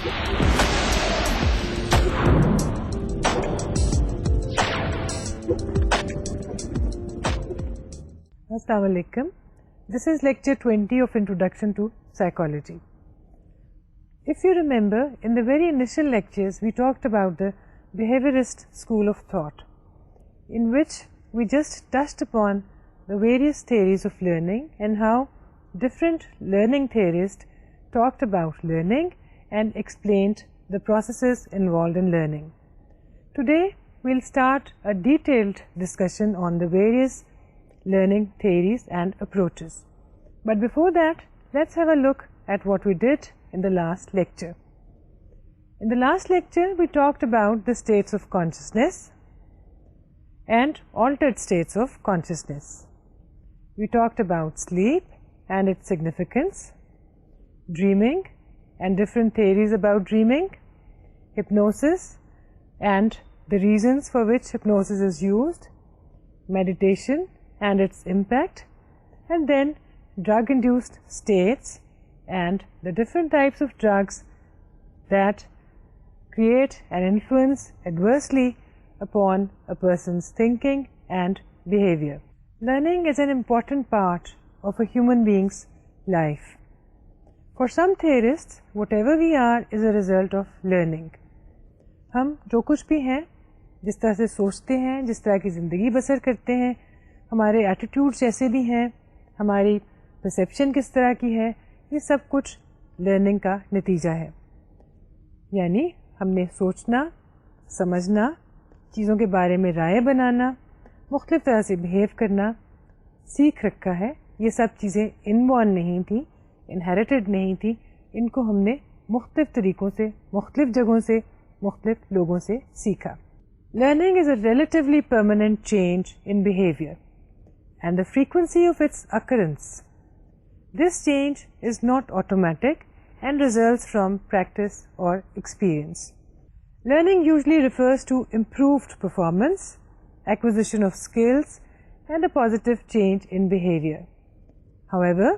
Assalamu alaikum. This is lecture 20 of Introduction to Psychology. If you remember, in the very initial lectures we talked about the behaviorist school of thought, in which we just touched upon the various theories of learning and how different learning theorists talked about learning and explained the processes involved in learning. Today we'll start a detailed discussion on the various learning theories and approaches. But before that, let's have a look at what we did in the last lecture. In the last lecture, we talked about the states of consciousness and altered states of consciousness. We talked about sleep and its significance, dreaming and different theories about dreaming, hypnosis and the reasons for which hypnosis is used, meditation and its impact, and then drug-induced states and the different types of drugs that create and influence adversely upon a person's thinking and behavior. Learning is an important part of a human being's life. For some theorists, whatever we are is a result of learning. ہم جو کچھ بھی ہیں، جس طرح سے سوچتے ہیں، جس طرح کی زندگی بسر کرتے ہیں، ہمارے ایٹیٹیوڈ جیسے بھی ہیں، ہماری پرسیپشن کس طرح کی ہے، یہ سب کچھ لرننگ کا نتیجہ ہے. یعنی ہم نے سوچنا، سمجھنا، چیزوں کے بارے میں رائے بنانا، مختلف طرح سے بیہیو کرنا سیکھ رکھا ہے. یہ سب چیزیں انبورن نہیں تھیں، انہیریٹڈ نہیں تھیں، ان کو ہم نے مختلف طریقوں سے، مختلف جگہوں سے، مختلف لوگوں سے سیکھا. Learning is a relatively permanent change in behavior and the frequency of its occurrence. This change is not automatic and results from practice or experience. Learning usually refers to improved performance, acquisition of skills, and a positive change in behavior. However,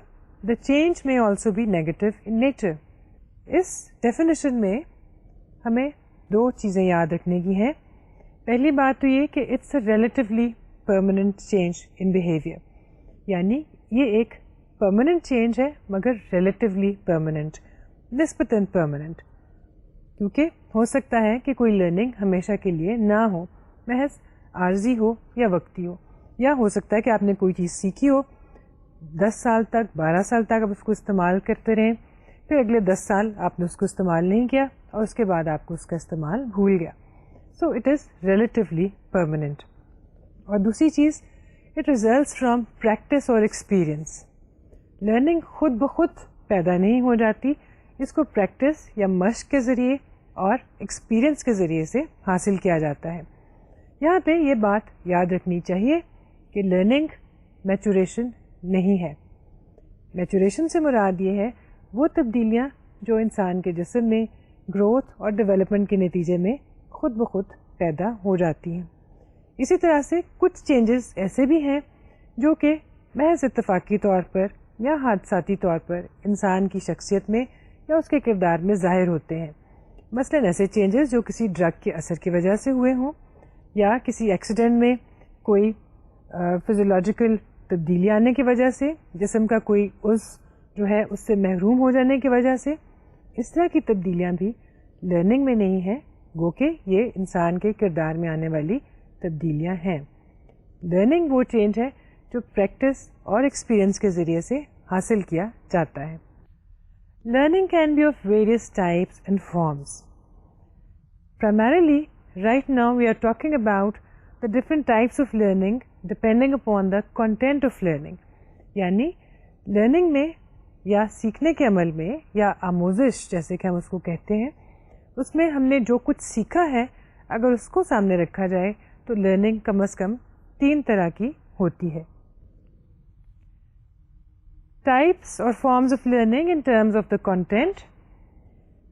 the change may also be negative in nature. Us definition میں ہمیں دو چیزیں یاد رکھنے کی ہیں. پہلی بات تو یہ کہ it's a relatively permanent change in behaviour, یعنی یہ ایک پرماننٹ چینج ہے مگر ریلیٹیولی پرماننٹ، نسبتاً پرماننٹ، کیونکہ ہو سکتا ہے کہ کوئی لرننگ ہمیشہ کے لیے نہ ہو، محض عارضی ہو یا وقتی ہو، یا ہو سکتا ہے کہ آپ نے کوئی چیز سیکھی ہو 10 سال تک، 12 سال تک آپ اس کو استعمال کرتے رہیں، پھر اگلے 10 سال آپ نے اس کو استعمال نہیں کیا اور اس کے بعد آپ کو اس کا استعمال بھول گیا. So it is relatively permanent. اور دوسری چیز، it results from practice or experience. Learning خود بخود پیدا نہیں ہو جاتی، اس کو پریکٹس یا مشق کے ذریعے اور ایکسپیرئنس کے ذریعے سے حاصل کیا جاتا ہے. یہاں پہ یہ بات یاد رکھنی چاہیے کہ لرننگ میچوریشن نہیں ہے. میچوریشن سے مراد یہ ہے وہ تبدیلیاں جو انسان کے جسم میں گروتھ اور ڈیولپمنٹ کے نتیجے میں خود بخود پیدا ہو جاتی ہیں. اسی طرح سے کچھ چینجز ایسے بھی ہیں جو کہ محض اتفاقی طور پر یا حادثاتی طور پر انسان کی شخصیت میں یا اس کے کردار میں ظاہر ہوتے ہیں. مثلاً ایسے چینجز جو کسی ڈرگ کے اثر کی وجہ سے ہوئے ہوں، یا کسی ایکسیڈنٹ میں کوئی فزیولوجیکل تبدیلی آنے کی وجہ سے، جسم کا کوئی عضو جو ہے اس سے محروم ہو جانے کی وجہ سے. اس طرح کی تبدیلیاں بھی لرننگ میں نہیں ہیں، گو کہ یہ انسان کے کردار میں آنے والی تبدیلیاں ہیں. لرننگ وہ چینج ہے جو پریکٹس اور ایکسپیرئنس کے ذریعے سے حاصل کیا جاتا ہے. Learning can be of various types and forms. Primarily, right now we are talking about the different types of learning depending upon the content of learning. یعنی لرننگ میں یا سیکھنے کے عمل میں یا آموزش جیسے کہ ہم اس کو کہتے ہیں، اس میں ہم نے جو کچھ سیکھا ہے اگر اس کو سامنے رکھا جائے تو لرننگ کم از کم 3 طرح کی ہوتی ہے. ٹائپس اور forms of learning in terms of the content.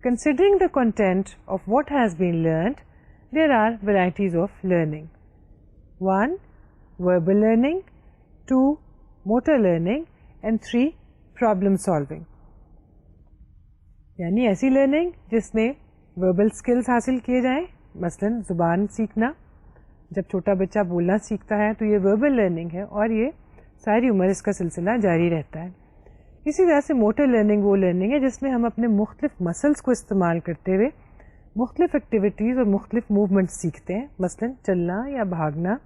Considering the content of what has been learned, there are varieties of learning. 1. Verbal learning. 2. Motor learning. And 3. Problem solving. یعنی ایسی لرننگ جس میں verbal skills حاصل کیے جائیں, مثلاً زبان سیکھنا. جب چھوٹا بچہ بولنا سیکھتا ہے تو یہ وربل لرننگ ہے اور یہ ساری عمر اس کا سلسلہ جاری رہتا ہے. اسی طرح سے موٹر لرننگ وہ لرننگ ہے جس میں ہم اپنے مختلف مسلس کو استعمال کرتے ہوئے مختلف ایکٹیویٹیز اور مختلف موومنٹس سیکھتے ہیں, مثلاً چلنا یا بھاگنا,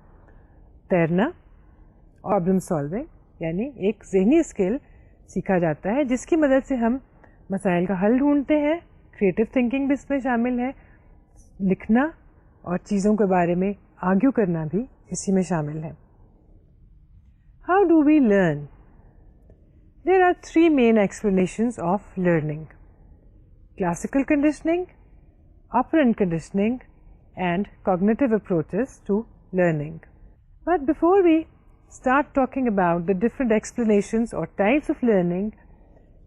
تیرنا. پرابلم سالونگ یعنی ایک ذہنی اسکل سیکھا جاتا ہے جس کی مدد سے ہم مسائل کا حل ڈھونڈتے ہیں. کریٹو تھنکنگ بھی اس میں شامل ہے, لکھنا اور چیزوں کے بارے میں آرگیو کرنا بھی اسی میں شامل ہے. How do we learn? There are 3 main explanations of learning: classical conditioning, operant conditioning, and cognitive approaches to learning. But before we start talking about the different explanations or types of learning,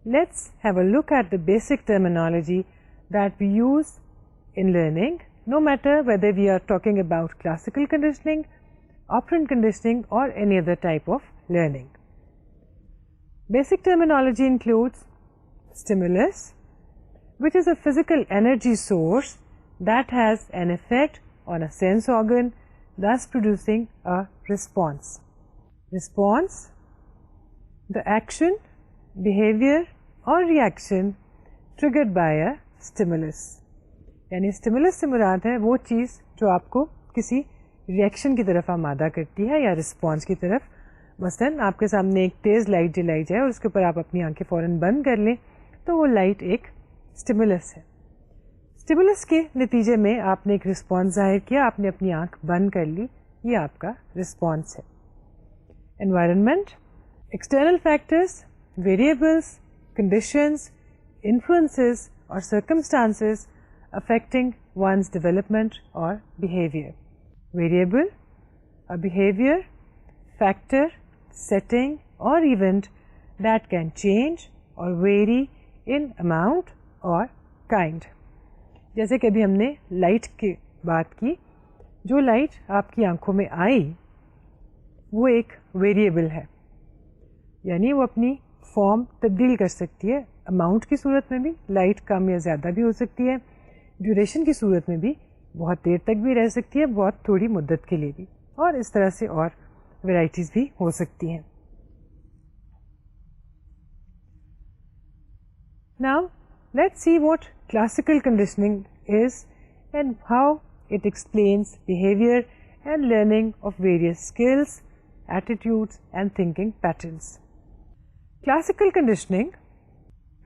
let's have a look at the basic terminology that we use in learning, no matter whether we are talking about classical conditioning, operant conditioning, or any other type of learning. Basic terminology includes stimulus, which is a physical energy source that has an effect on a sense organ, thus producing a response. Response, the action, behavior or reaction triggered by a stimulus. یعنی stimulus سے مراد ہے وہ چیز جو آپ کو کسی reaction کی طرف آمادہ کرتی ہے یا رسپانس کی طرف. مثلاً آپ کے سامنے ایک تیز لائٹ جلائی جائے اور اس کے اوپر آپ اپنی آنکھیں فوراً بند کر لیں تو وہ لائٹ ایک اسٹیمولس ہے. اسٹیمولس کے نتیجے میں آپ نے ایک رسپانس ظاہر کیا, آپ نے اپنی آنکھ بند کر لی, یہ آپ کا رسپانس ہے. Environment, external factors, variables, conditions, influences اور circumstances affecting one's development or behavior. Variable, a behavior, factor, setting or event that can change or vary in amount or kind. جیسے کہ ابھی ہم نے لائٹ کی بات کی, جو لائٹ آپ کی آنکھوں میں آئی وہ ایک ویریبل ہے, یعنی وہ اپنی فارم تبدیل کر سکتی ہے. اماؤنٹ کی صورت میں بھی لائٹ کم یا زیادہ بھی ہو سکتی ہے, ڈیوریشن کی صورت میں بھی بہت دیر تک بھی رہ سکتی ہے, بہت تھوڑی مدت کے لیے بھی, اور اس طرح سے اور ورائٹیز بھی ہو سکتی ہیں. Now let's see what classical conditioning is and how it explains behavior and learning of various skills, attitudes and thinking patterns. Classical conditioning.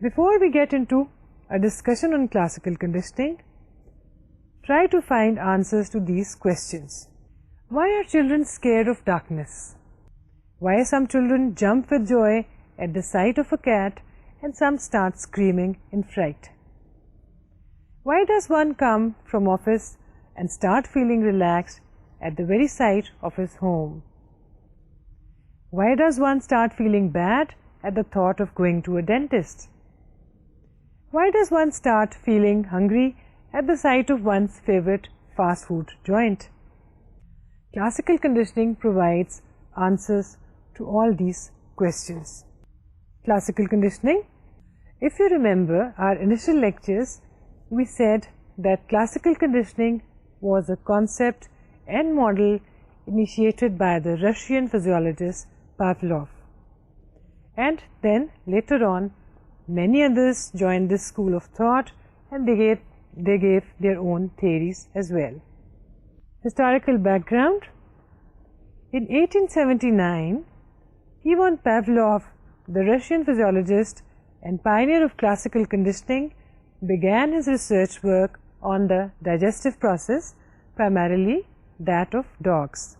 Before we get into a discussion on classical conditioning, try to find answers to these questions. Why are children scared of darkness? Why some children jump with joy at the sight of a cat and some start screaming in fright? Why does one come from office and start feeling relaxed at the very sight of his home? Why does one start feeling bad at the thought of going to a dentist? Why does one start feeling hungry at the sight of one's favorite fast food joint? Classical conditioning provides answers to all these questions. Classical conditioning. If you remember our initial lectures, we said that classical conditioning was a concept and model initiated by the Russian physiologist Pavlov. And then later on, many others joined this school of thought and they gave their own theories as well. Historical background. In 1879, Ivan Pavlov, the Russian physiologist and pioneer of classical conditioning, began his research work on the digestive process, primarily that of dogs.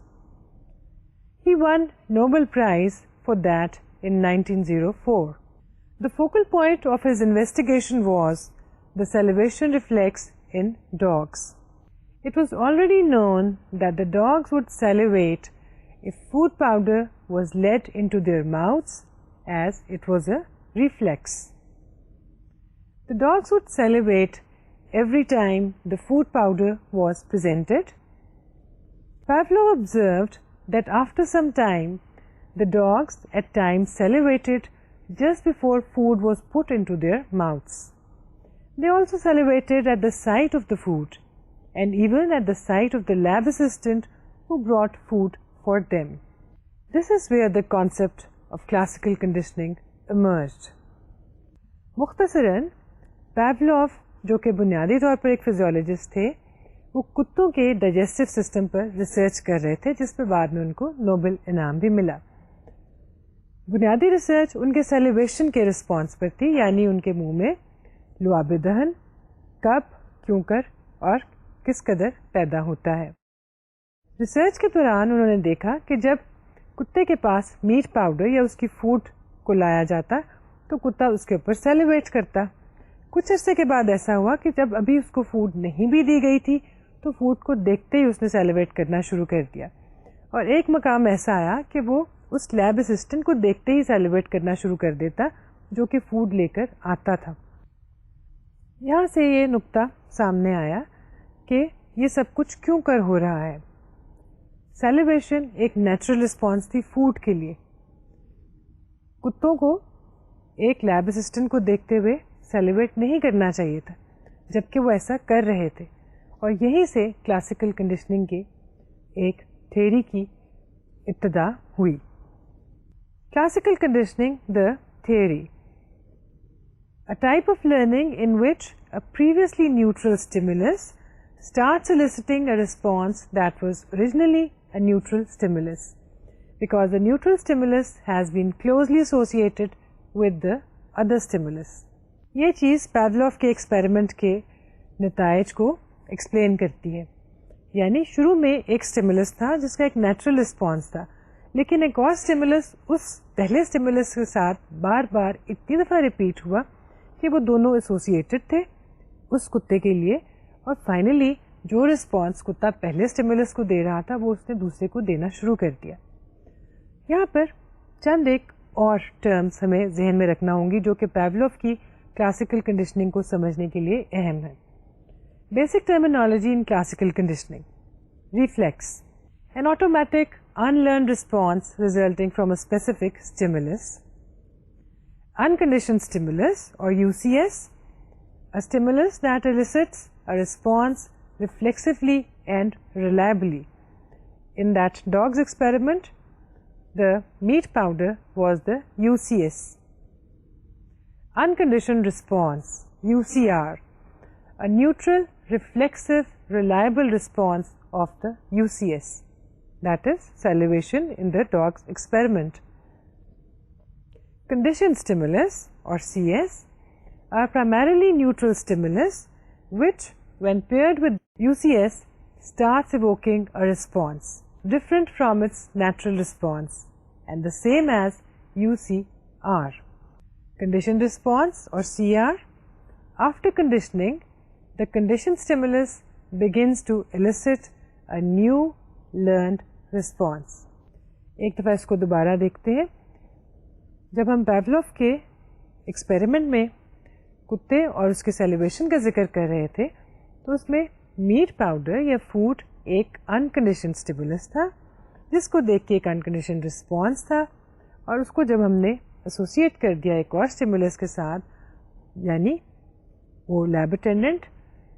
He won Nobel Prize for that in 1904. The focal point of his investigation was the salivation reflex in dogs. It was already known that the dogs would salivate if food powder was led into their mouths, as it was a reflex. The dogs would salivate every time the food powder was presented. Pavlov observed that after some time, the dogs at times salivated just before food was put into their mouths. They also salivated at the sight of the food and even at the sight of the lab assistant who brought food for them. This is where the concept of classical conditioning emerged. مختصراً Pavlov جو کہ بنیادی طور پر ایک physiologist تھے وہ کتوں کے ڈائجسٹو سسٹم پر ریسرچ کر رہے تھے جس پہ بعد میں ان کو نوبل انعام بھی ملا. بنیادی ریسرچ ان کے سیلیبریشن کے رسپانس پر تھی, یعنی ان کے منہ میں لعاب دہن کب, کیوں کر اور کس قدر پیدا ہوتا ہے. ریسرچ کے دوران انہوں نے دیکھا کہ جب کتے کے پاس میٹ پاؤڈر یا اس کی فوڈ کو لایا جاتا تو کتا اس کے اوپر سیلیبریٹ کرتا. کچھ عرصے کے بعد ایسا ہوا کہ جب ابھی اس کو فوڈ نہیں بھی دی گئی تھی تو فوڈ کو دیکھتے ہی اس نے سیلیبریٹ کرنا شروع کر دیا, اور ایک مقام ایسا آیا کہ وہ اس لیب اسسٹنٹ کو دیکھتے ہی سیلیبریٹ کرنا شروع کر دیتا جو کہ فوڈ لے کر آتا تھا. یہاں سے یہ نقطہ سامنے آیا کہ یہ سب کچھ کیوں کر ہو رہا ہے. سیلیبریشن ایک نیچرل رسپانس تھی فوڈ کے لیے. کتوں کو ایک لیب اسسٹنٹ کو دیکھتے ہوئے سیلیبریٹ نہیں کرنا چاہیے تھا جبکہ وہ ایسا کر رہے تھے, اور یہیں سے کلاسیکل کنڈیشننگ کے ایک تھیوری کی ابتدا ہوئی. Classical conditioning the theory, a type of learning in which a previously neutral stimulus starts eliciting a response that was originally a neutral stimulus, because the neutral stimulus has been closely associated with the other stimulus. یہ چیز Pavlov کے experiment کے نتائج کو explain کرتی ہے. یعنی شروع میں ایک سٹیمولس تھا جس کا ایک نیچرل رسپانس تھا, لیکن ایک اور سٹیمولس اس پہلے سٹیمولس کے ساتھ بار بار اتنی دفعہ ریپیٹ ہوا کہ وہ دونوں ایسوسیٹڈ تھے اس کتے کے لیے, اور فائنلی جو رسپانس کتا پہلے سٹیمولس کو دے رہا تھا وہ اس نے دوسرے کو دینا شروع کر دیا. یہاں پر چند ایک اور ٹرمز ہمیں ذہن میں رکھنا ہوں گی جو کہ پیولوف کی کلاسیکل کنڈیشننگ کو سمجھنے کے لیے اہم ہے. Basic terminology in classical conditioning: reflex, an automatic unlearned response resulting from a specific stimulus. Unconditioned stimulus or UCS, a stimulus that elicits a response reflexively and reliably. In that dog's experiment, the meat powder was the UCS. Unconditioned response, UCR, a neutral, reflexive, reliable response of the UCS, that is salivation in the dog's experiment. Conditioned stimulus or CS are primarily neutral stimulus which, when paired with UCS, starts evoking a response different from its natural response and the same as UCR. Conditioned response or CR, after conditioning, the conditioned stimulus begins to elicit a new learned response. ایک دفعہ اس کو دوبارہ دیکھتے ہیں. جب ہم Pavlov کے experiment میں کتے اور اس کے سیلیبریشن کا ذکر کر رہے تھے تو اس میں میٹ پاؤڈر یا فوڈ ایک انکنڈیشنڈ اسٹیمولس تھا جس کو دیکھ کے ایک انکنڈیشنڈ رسپانس تھا, اور اس کو جب ہم نے ایسوسیٹ کر دیا ایک اور اسٹیمولس کے ساتھ, یعنی وہ لیب اٹینڈنٹ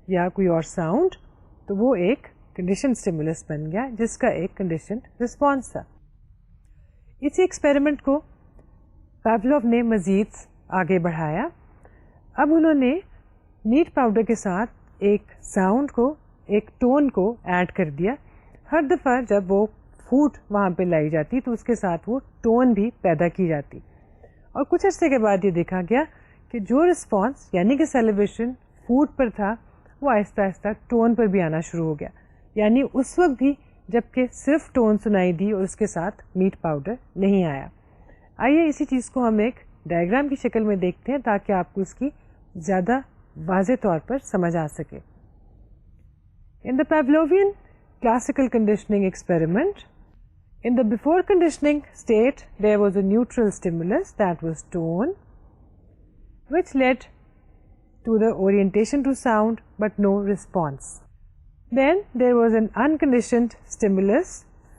یا کوئی اور ساؤنڈ, تو وہ ایک کنڈیشن اسٹیمولس بن گیا جس کا ایک کنڈیشنڈ رسپانس تھا. اسی ایکسپیریمنٹ کو پیولوف نے مزید آگے بڑھایا. اب انہوں نے میٹ پاؤڈر کے ساتھ ایک ساؤنڈ کو, ایک ٹون کو ایڈ کر دیا. ہر دفعہ جب وہ فوڈ وہاں پہ لائی جاتی تو اس کے ساتھ وہ ٹون بھی پیدا کی جاتی, اور کچھ عرصے کے بعد یہ دیکھا گیا کہ جو رسپانس یعنی کہ سیلیبریشن فوڈ پر تھا وہ آہستہ آہستہ ٹون پر بھی آنا شروع ہو گیا. یعنی اس وقت بھی جب کہ صرف ٹون سنائی دی اور اس کے ساتھ میٹ پاؤڈر نہیں آیا. آئیے اسی چیز کو ہم ایک ڈائیگرام کی شکل میں دیکھتے ہیں تاکہ آپ کو اس کی زیادہ واضح طور پر سمجھ آ سکے. In the Pavlovian classical conditioning experiment, in the before conditioning state, there was a neutral stimulus that was tone, which led to the orientation to sound but no response. Then there was an unconditioned stimulus,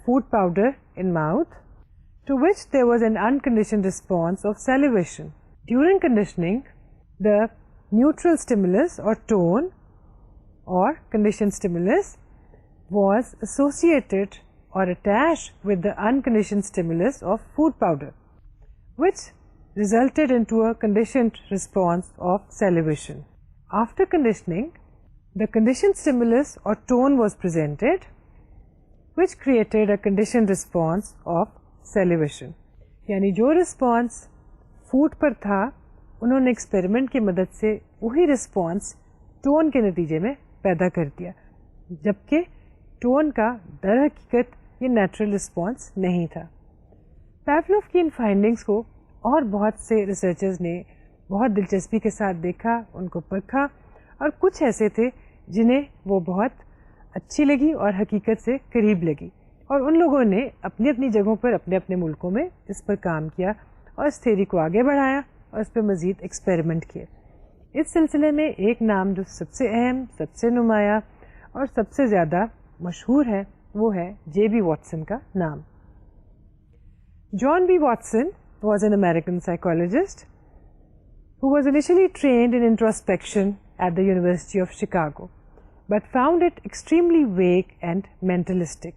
food powder in mouth, to which there was an unconditioned response of salivation. During conditioning, the neutral stimulus or tone or conditioned stimulus was associated or attached with the unconditioned stimulus of food powder, which resulted into a conditioned response of salivation. After conditioning, the conditioned stimulus or tone was presented, which created a conditioned response of salivation. یعنی جو response food پر تھا انہوں نے experiment کی مدد سے وہی response tone کے نتیجے میں پیدا کر دیا، جبکہ ٹون کا در حقیقت یہ نیچرل رسپانس نہیں تھا. پیولوف کی ان فائنڈنگس کو اور بہت سے ریسرچرز نے بہت دلچسپی کے ساتھ دیکھا، ان کو پرکھا، اور کچھ ایسے تھے جنہیں وہ بہت اچھی لگی اور حقیقت سے قریب لگی، اور ان لوگوں نے اپنی اپنی جگہوں پر اپنے اپنے ملکوں میں اس پر کام کیا اور اس تھیوری کو آگے بڑھایا اور اس پہ مزید ایکسپیریمنٹ کیے. اس سلسلے میں ایک نام جو سب سے اہم، سب سے نمایاں اور سب سے زیادہ مشہور ہے وہ ہے جے بی واٹسن کا نام. John B Watson was an American psychologist who was initially trained in introspection at the University of Chicago, but found it extremely vague and mentalistic.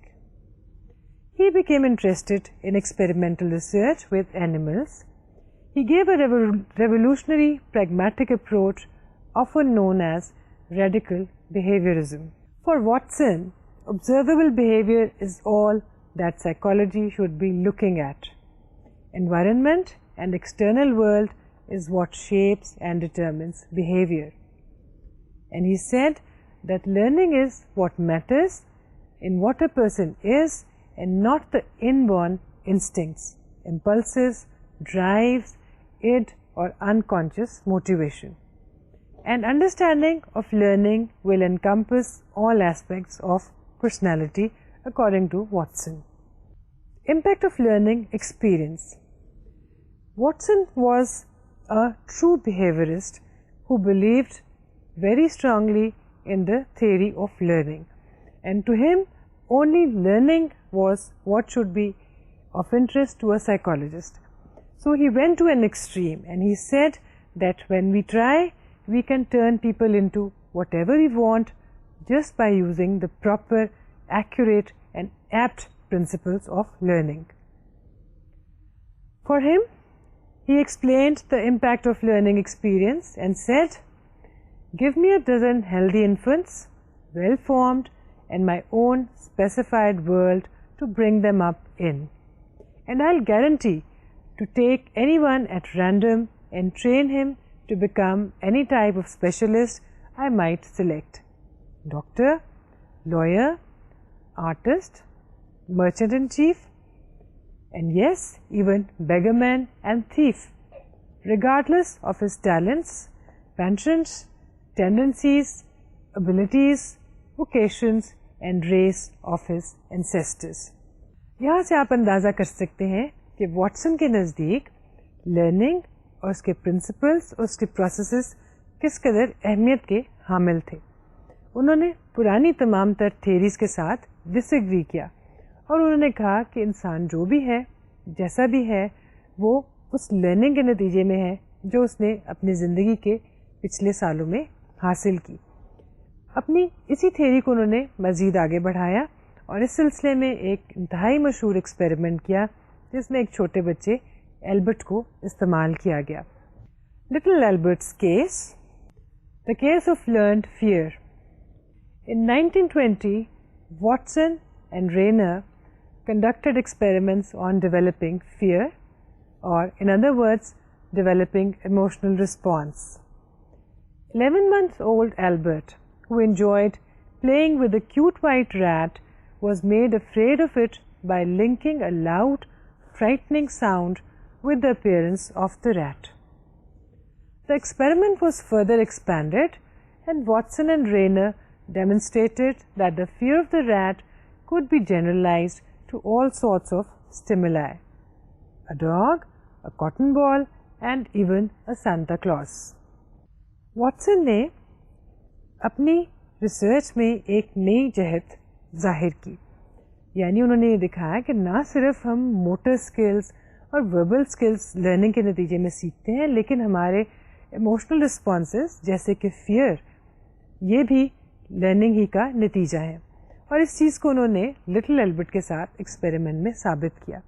He became interested in experimental research with animals. He gave a revolutionary pragmatic approach often known as radical behaviorism. For Watson, observable behavior is all that psychology should be looking at. Environment and external world is what shapes and determines behavior. And he said that learning is what matters in what a person is and not the inborn instincts, impulses, drives, id or unconscious motivation. And understanding of learning will encompass all aspects of personality according to Watson. Impact of learning experience. Watson was a true behaviorist who believed very strongly in the theory of learning, and to him only learning was what should be of interest to a psychologist. So he went to an extreme and he said that when we try, we can turn people into whatever we want just by using the proper, accurate and apt principles of learning. For him, he explained the impact of learning experience and said, "Give me a dozen healthy infants, well-formed, and my own specified world to bring them up in, and I'll guarantee to take anyone at random and train him to become any type of specialist I might select. Doctor, lawyer, artist, merchant-in-chief, and yes, even beggarman and thief, regardless of his talents, penchants, tendencies, abilities, vocations and race of his ancestors." یہاں سے آپ اندازہ کر سکتے ہیں کہ Watson کے نزدیک لرننگ اور اس کے پرنسپلس اور اس کے پروسیسز کس قدر اہمیت کے حامل تھے. انہوں نے پرانی تمام تر تھیریز کے ساتھ ڈس ایگری کیا اور انہوں نے کہا کہ انسان جو بھی ہے، جیسا بھی ہے، وہ اس لرننگ کے نتیجے میں ہے جو اس نے اپنی زندگی کے پچھلے سالوں میں حاصل کی. اپنی اسی تھیری کو انہوں نے مزید آگے بڑھایا اور اس سلسلے میں ایک انتہائی مشہور ایکسپیریمنٹ کیا جس میں ایک چھوٹے بچے ایلبرٹ کو استعمال کیا گیا. Little Albert's case, the case of learned fear. In 1920, Watson and Rayner conducted experiments on developing fear, or in other words, developing emotional response. 11-month-old Albert, who enjoyed playing with a cute white rat, was made afraid of it by linking a loud, frightening sound with the appearance of the rat. The experiment was further expanded, and Watson and Rayner demonstrated that the fear of the rat could be generalized to all sorts of stimuli: a dog, a cotton ball, and even a Santa Claus. Watson نے اپنی research میں ایک نئی جہت ظاہر کی، یعنی انہوں نے یہ دکھایا کہ نہ صرف ہم موٹر اسکلز اور وربل اسکلز لرننگ کے نتیجے میں سیکھتے ہیں، لیکن ہمارے ایموشنل رسپانسز جیسے کہ فیئر یہ بھی لرننگ ہی کا نتیجہ ہے. اور اس چیز کو انہوں نے لٹل ایلبرٹ کے ساتھ ایکسپیریمنٹ میں ثابت کیا.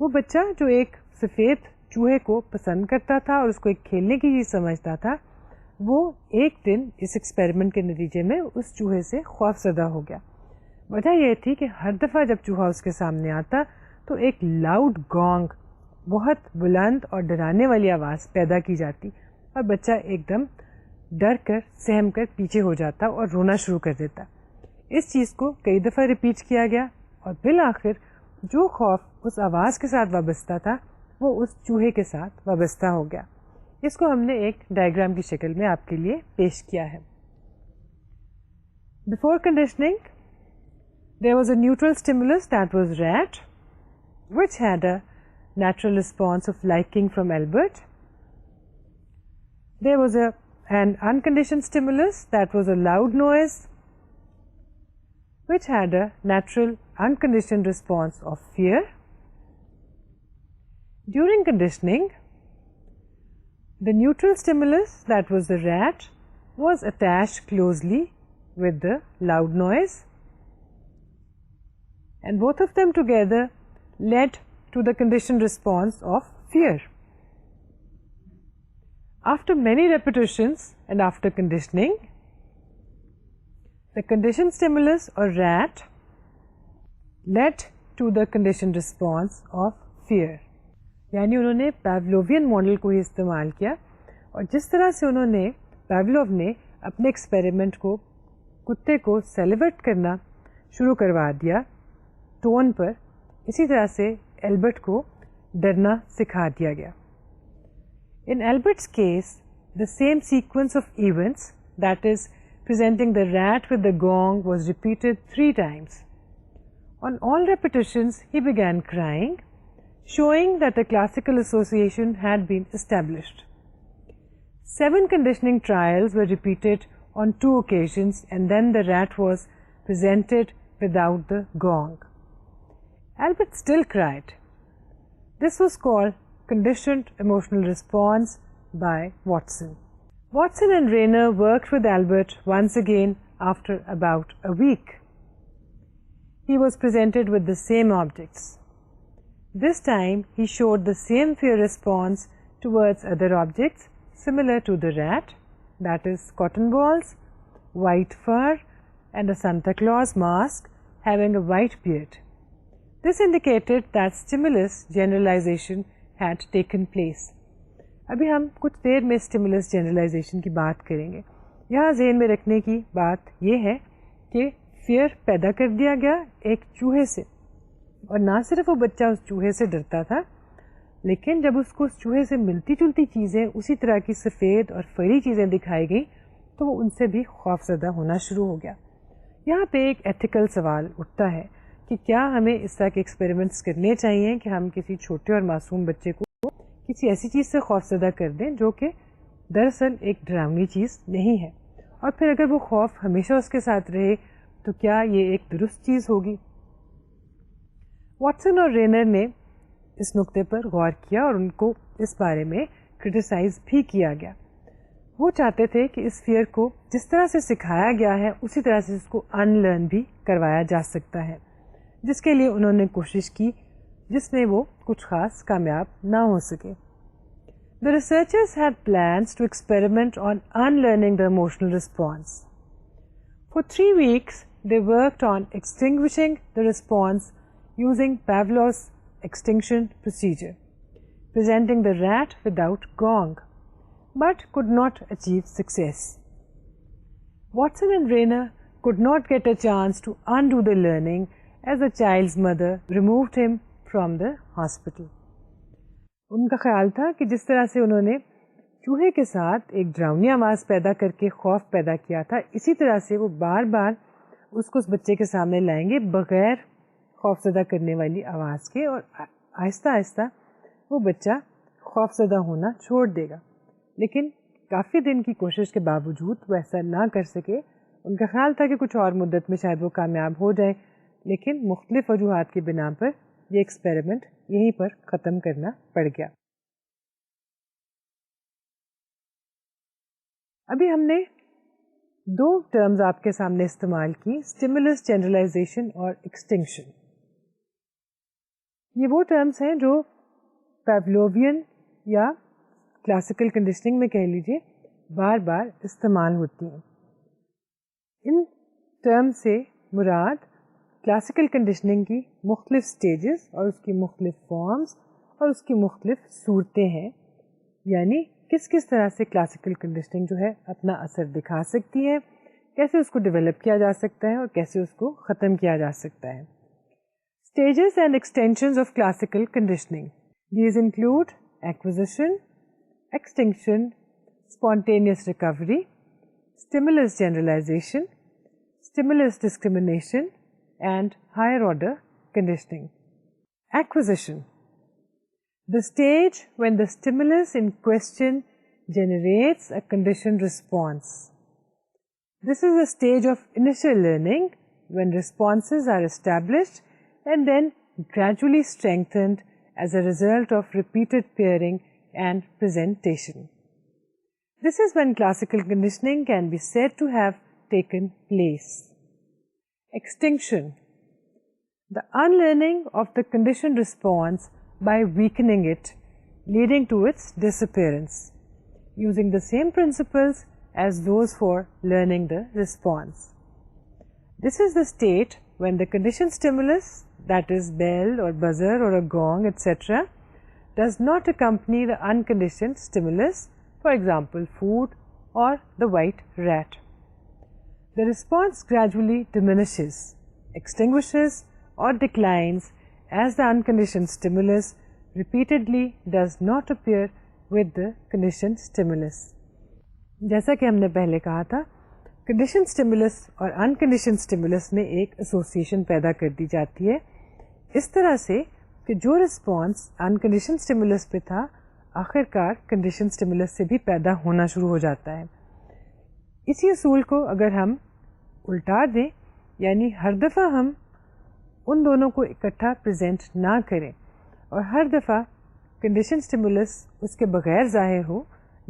وہ بچہ جو ایک سفید چوہے کو پسند کرتا تھا اور اس کو ایک کھیلنے کی چیز سمجھتا تھا, وہ ایک دن اس ایکسپیریمنٹ کے نتیجے میں اس چوہے سے خوف زدہ ہو گیا. وجہ یہ تھی کہ ہر دفعہ جب چوہا اس کے سامنے آتا تو ایک لاؤڈ گونگ, بہت بلند اور ڈرانے والی آواز پیدا کی جاتی اور بچہ ایک دم ڈر کر سہم کر پیچھے ہو جاتا اور رونا شروع کر دیتا. اس چیز کو کئی دفعہ ریپیٹ کیا گیا اور بالآخر جو خوف اس آواز کے ساتھ وابستہ تھا وہ اس چوہے کے ساتھ وابستہ ہو گیا. اس کو ہم نے ایک ڈائیگرام کی شکل میں آپ کے لیے پیش کیا ہے. Before conditioning there was a neutral stimulus, that was rat, which had a natural response of liking from Albert. There was an unconditioned stimulus, that was a loud noise, which had a natural unconditioned response of fear. During conditioning, the neutral stimulus, that was the rat, was attached closely with the loud noise, and both of them together led to the conditioned response of fear. After many repetitions and after conditioning, the conditioned stimulus or rat led to the conditioned response of fear. یعنی انہوں نے پیولووین model کو ہی استعمال کیا, اور جس طرح سے انہوں نے پیولوو نے اپنے ایکسپیریمنٹ کو کتے کو سیلیبریٹ کرنا شروع کروا دیا ٹون پر, اسی طرح سے ایلبرٹ کو ڈرنا سکھا دیا گیا. In Albert's case, the same sequence of events, that is, presenting the rat with the gong, was repeated 3 times. On all repetitions, he began crying, showing that the classical association had been established. 7 conditioning trials were repeated on 2 occasions, and then the rat was presented without the gong. Albert still cried. This was called conditioned emotional response by Watson. Watson and Rayner worked with Albert once again after about a week. He was presented with the same objects. This time he showed the same fear response towards other objects similar to the rat, that is cotton balls, white fur, and a Santa Claus mask having a white beard. This indicated that stimulus generalization had taken place. ابھی ہم کچھ دیر میں stimulus generalisation کی بات کریں گے. یہاں ذہن میں رکھنے کی بات یہ ہے کہ فیئر پیدا کر دیا گیا ایک چوہے سے, اور نہ صرف وہ بچہ اس چوہے سے ڈرتا تھا, لیکن جب اس کو اس چوہے سے ملتی جلتی چیزیں, اسی طرح کی سفید اور فری چیزیں دکھائی گئیں تو وہ ان سے بھی خوف زدہ ہونا شروع ہو گیا. یہاں پہ ایک ایتھیکل سوال اٹھتا ہے کہ کیا ہمیں اس طرح کے ایکسپیریمنٹس کرنے چاہیے کہ ہم کسی چھوٹے اور معصوم بچے کو کسی ایسی چیز سے خوف زدہ کر دیں جو کہ دراصل ایک ڈراؤنی چیز نہیں ہے, اور پھر اگر وہ خوف ہمیشہ اس کے ساتھ رہے تو کیا یہ ایک درست چیز ہوگی؟ واٹسن اور رینر نے اس نقطے پر غور کیا اور ان کو اس بارے میں کرٹیسائز بھی کیا گیا. وہ چاہتے تھے کہ اس فیئر کو جس طرح سے سکھایا گیا ہے اسی طرح سے اس کو ان لرن بھی کروایا جا سکتا ہے, جس کے لیے انہوں نے کوشش کی جس میں وہ کچھ خاص کامیاب نہ ہو سکے. The researchers had plans to experiment on unlearning the emotional response. For 3 weeks, they worked on extinguishing the response using Pavlov's extinction procedure, presenting the rat without gong, but could not achieve success. Watson and Rayner could not get a chance to undo the learning as the child's mother removed him from the hospital. ان کا خیال تھا کہ جس طرح سے انہوں نے چوہے کے ساتھ ایک ڈراؤنی آواز پیدا کر کے خوف پیدا کیا تھا, اسی طرح سے وہ بار بار اس کو اس بچے کے سامنے لائیں گے بغیر خوف زدہ کرنے والی آواز کے, اور آہستہ آہستہ وہ بچہ خوف زدہ ہونا چھوڑ دے گا. لیکن کافی دن کی کوشش کے باوجود وہ ایسا نہ کر سکے. ان کا خیال تھا کہ کچھ اور مدت میں شاید وہ کامیاب ہو جائے, لیکن مختلف وجوہات کی بنا پر یہ ایکسپیریمنٹ یہیں پر ختم کرنا پڑ گیا. ابھی ہم نے دو ٹرمز آپ کے سامنے استعمال کی, اسٹیمولس جنرلائزیشن اور ایکسٹنکشن. یہ وہ ٹرمز ہیں جو پیولووین یا کلاسیکل کنڈیشننگ میں کہہ لیجیے بار بار استعمال ہوتی ہیں. ان ٹرم سے مراد کلاسیکل کنڈیشننگ کی مختلف سٹیجز اور اس کی مختلف فارمز اور اس کی مختلف صورتیں ہیں, یعنی کس کس طرح سے کلاسیکل کنڈیشننگ جو ہے اپنا اثر دکھا سکتی ہے, کیسے اس کو ڈیولپ کیا جا سکتا ہے اور کیسے اس کو ختم کیا جا سکتا ہے. Stages and extensions of classical conditioning, these include acquisition, extinction, spontaneous recovery, stimulus generalization, stimulus discrimination, and higher order conditioning. Acquisition, the stage when the stimulus in question generates a conditioned response. This is a stage of initial learning when responses are established and then gradually strengthened as a result of repeated pairing and presentation. This is when classical conditioning can be said to have taken place. Extinction, the unlearning of the conditioned response by weakening it, leading to its disappearance, using the same principles as those for learning the response. This is the state when the conditioned stimulus, that is bell or buzzer or a gong, etc., does not accompany the unconditioned stimulus, for example, food or the white rat. The response gradually diminishes, extinguishes or declines as the unconditioned stimulus repeatedly does not appear with the conditioned stimulus. جیسا کہ ہم نے پہلے کہا تھا, conditioned stimulus اور unconditioned stimulus میں ایک ایسوسیشن پیدا کر دی جاتی ہے, اس طرح سے کہ جو رسپانس unconditioned stimulus پہ تھا آخر کار کنڈیشن اسٹیمولس سے بھی پیدا ہونا شروع ہو جاتا ہے. اسی اصول کو اگر ہم الٹا دیں, یعنی ہر دفعہ ہم ان دونوں کو اکٹھا پریزنٹ نہ کریں اور ہر دفعہ کنڈیشن اسٹیمولس اس کے بغیر ظاہر ہو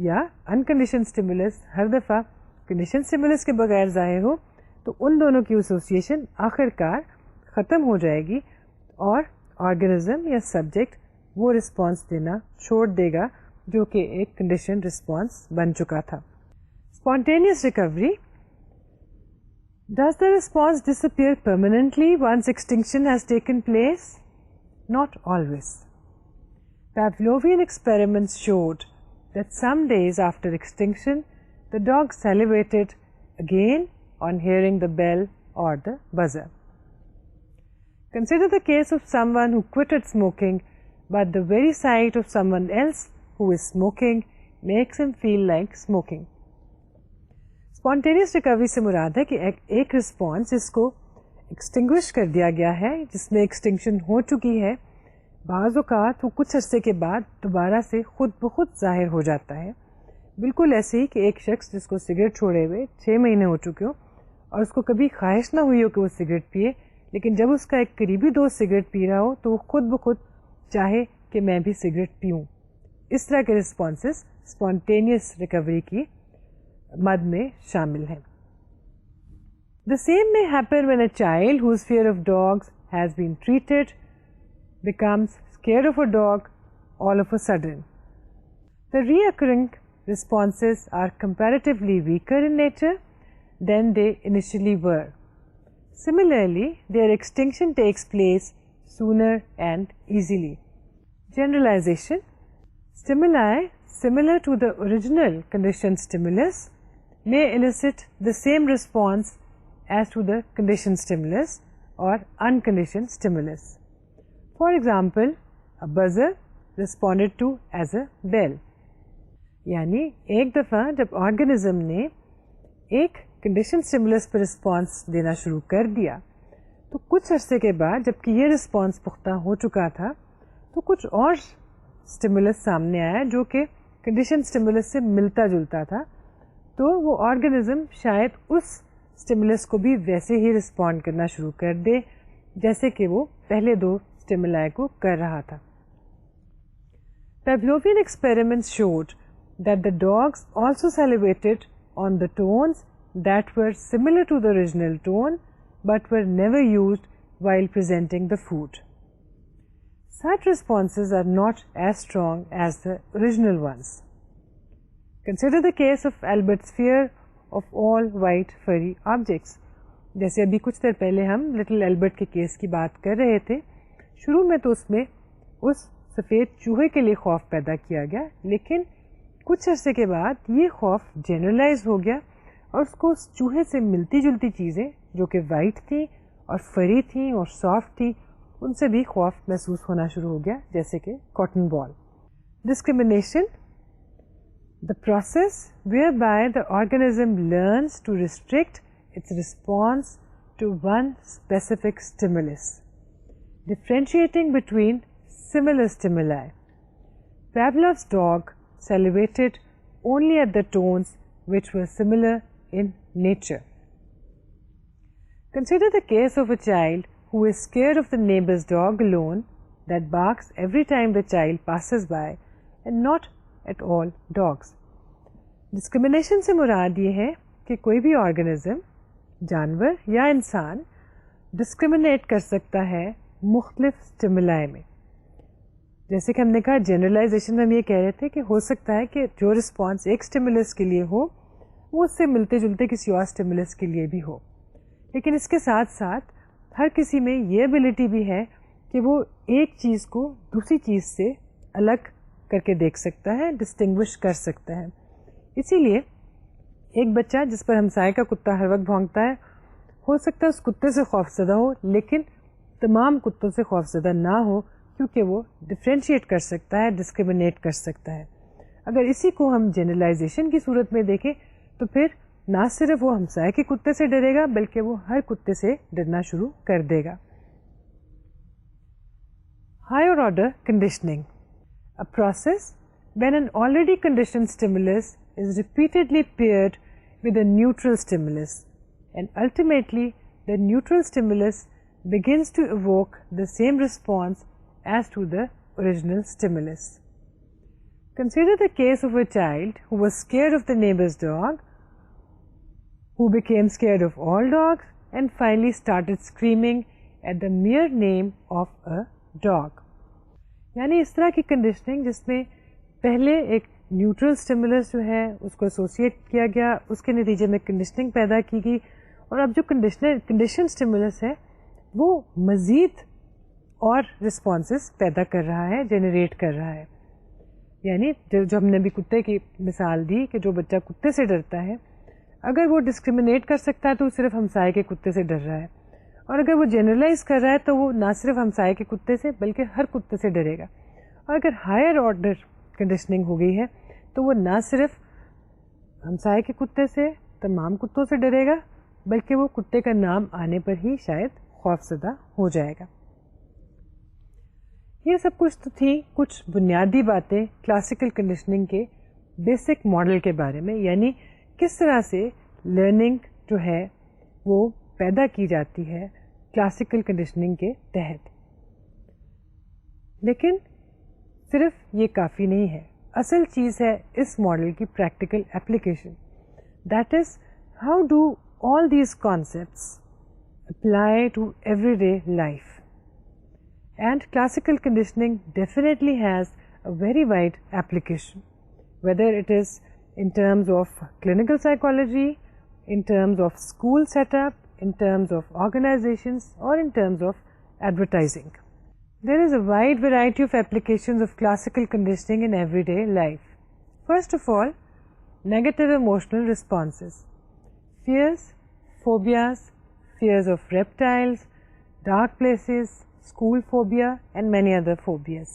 یا انکنڈیشن اسٹیمولس ہر دفعہ کنڈیشن اسٹیمولس کے بغیر ظاہر ہو, تو ان دونوں کی ایسوسیشن آخر کار ختم ہو جائے گی اور آرگنزم یا سبجیکٹ وہ رسپانس دینا چھوڑ دے گا جو کہ ایک کنڈیشن رسپانس بن چکا تھا. Spontaneous recovery, does the response disappear permanently once extinction has taken place? Not always. Pavlovian experiments showed that some days after extinction the dog salivated again on hearing the bell or the buzzer. Consider the case of someone who quitted smoking, but the very sight of someone else who is smoking makes him feel like smoking. Spontaneous recovery سے مراد ہے کہ ایک response جس کو ایکسٹنگوش کر دیا گیا ہے, جس میں ایکسٹنکشن ہو چکی ہے, بعض اوقات وہ کچھ عرصے کے بعد دوبارہ سے خود بخود ظاہر ہو جاتا ہے. بالکل ایسے ہی کہ ایک شخص جس کو سگریٹ چھوڑے ہوئے 6 مہینے ہو چکے ہو اور اس کو کبھی خواہش نہ ہوئی ہو کہ وہ سگریٹ پیے, لیکن جب اس کا ایک قریبی دوست سگریٹ پی رہا ہو تو وہ خود بخود چاہے کہ میں بھی سگریٹ پیوں. اس طرح کے رسپانسز اسپونٹینیس ریکوری کی مد میں شامل ہیں. The same may happen when a child whose fear of dogs has been treated becomes scared of a dog all of a sudden. The reoccurring responses are comparatively weaker in nature than they initially were. Similarly, their extinction takes place sooner and easily. Generalization, stimuli similar to the original conditioned stimulus may elicit the same response as to the conditioned stimulus or unconditioned stimulus. For example, a buzzer responded to as a bell. یعنی ایک دفعہ جب organism نے ایک condition stimulus پر response دینا شروع کر دیا تو کچھ عرصے کے بعد جب کہ یہ رسپانس پختہ ہو چکا تھا تو کچھ اور اسٹیمولس سامنے آیا جو کہ کنڈیشن اسٹیمولس سے ملتا جلتا تھا, تو وہ آرگنزم شاید اس اسٹیمولس کو بھی ویسے ہی رسپونڈ کرنا شروع کر دے جیسے کہ وہ پہلے 2 اسٹیمولائی کو کر رہا تھا. Pavlovian experiments showed that the dogs also salivated on the tones that were similar to the original tone but were never used while presenting the food. Such responses are not as strong as the original ones. Consider the case of Albert's fear of all white furry objects. جیسے ابھی کچھ دیر پہلے ہم little Albert کے case کی بات کر رہے تھے. شروع میں تو اس میں اس سفید چوہے کے لیے خوف پیدا کیا گیا, لیکن کچھ عرصے کے بعد یہ خوف جنرلائز ہو گیا اور اس کو اس چوہے سے ملتی جلتی چیزیں جو کہ وائٹ تھیں اور فری تھیں اور سافٹ تھیں, ان سے بھی خوف محسوس ہونا شروع ہو گیا, جیسے کہ cotton ball. Discrimination, the process whereby the organism learns to restrict its response to one specific stimulus, differentiating between similar stimuli. Pavlov's dog salivated only at the tones which were similar in nature. Consider the case of a child who is scared of the neighbor's dog alone that barks every time the child passes by and not at all dogs. Discrimination سے مراد یہ ہے کہ کوئی بھی organism, جانور یا انسان discriminate کر سکتا ہے مختلف اسٹیمولائی میں. جیسے کہ ہم نے کہا جنرلائزیشن میں ہم یہ کہہ رہے تھے کہ ہو سکتا ہے کہ جو رسپانس ایک اسٹیمولس کے لیے ہو وہ اس سے ملتے جلتے کسی اور اسٹیمولس کے لیے بھی ہو, لیکن اس کے ساتھ ساتھ ہر کسی میں یہ ایبلٹی بھی ہے کہ وہ ایک چیز کو دوسری چیز سے الگ کر کے دیکھ سکتا ہے, ڈسٹنگوش کر سکتا ہے. اسی لیے ایک بچہ جس پر ہمسائے کا کتا ہر وقت بھونکتا ہے, ہو سکتا ہے اس کتے سے خوف زدہ ہو لیکن تمام کتوں سے خوف زدہ نہ ہو, کیونکہ وہ ڈفرینشیٹ کر سکتا ہے, ڈسکریمنیٹ کر سکتا ہے. اگر اسی کو ہم جنرلائزیشن کی صورت میں دیکھیں تو پھر نہ صرف وہ ہمسائے کے کتے سے ڈرے گا بلکہ وہ ہر کتے سے ڈرنا شروع کر دے گا. Higher order conditioning, a process when an already conditioned stimulus is repeatedly paired with a neutral stimulus, and ultimately the neutral stimulus begins to evoke the same response as to the original stimulus. Consider the case of a child who was scared of the neighbor's dog, who became scared of all dogs and finally started screaming at the mere name of a dog. یعنی اس طرح کی conditioning جس میں پہلے ایک neutral stimulus جو ہے اس کو ایسوسیٹ کیا گیا, اس کے نتیجے میں کنڈیشننگ پیدا کی گئی, اور اب جو کنڈیشن اسٹیمولس ہے وہ مزید اور رسپانسز پیدا کر رہا ہے, جنریٹ کر رہا ہے. یعنی جو ہم نے ابھی کتے کی مثال دی کہ جو بچہ کتے سے ڈرتا ہے, اگر وہ ڈسکریمنیٹ کر سکتا ہے تو صرف ہمسائے کے کتے سے ڈر رہا ہے, اور اگر وہ جنرلائز کر رہا ہے تو وہ نہ صرف ہمسائے کے کتے سے بلکہ ہر کتے سے ڈرے گا. اور اگر ہائر آرڈر کنڈیشننگ ہو گئی ہے تو وہ نہ صرف ہمسائے کے کتے سے, تمام کتوں سے ڈرے گا بلکہ وہ کتے کا نام آنے پر ہی شاید خوف زدہ ہو جائے گا. یہ سب کچھ تو تھی کچھ بنیادی باتیں کلاسیکل کنڈیشننگ کے بیسک ماڈل کے بارے میں, یعنی کس طرح سے لرننگ جو ہے وہ پیدا کی جاتی ہے کلاسیکل کنڈیشننگ کے تحت. لیکن صرف یہ کافی نہیں ہے, اصل چیز ہے اس ماڈل کی practical application. That is how do all these concepts apply to everyday life. And classical conditioning definitely has a very wide application, whether it is in terms of clinical psychology, in terms of school setup, in terms of organizations, or in terms of advertising. There is a wide variety of applications of classical conditioning in everyday life. First of all, negative emotional responses. Fears, phobias, fears of reptiles, dark places, school phobia, and many other phobias.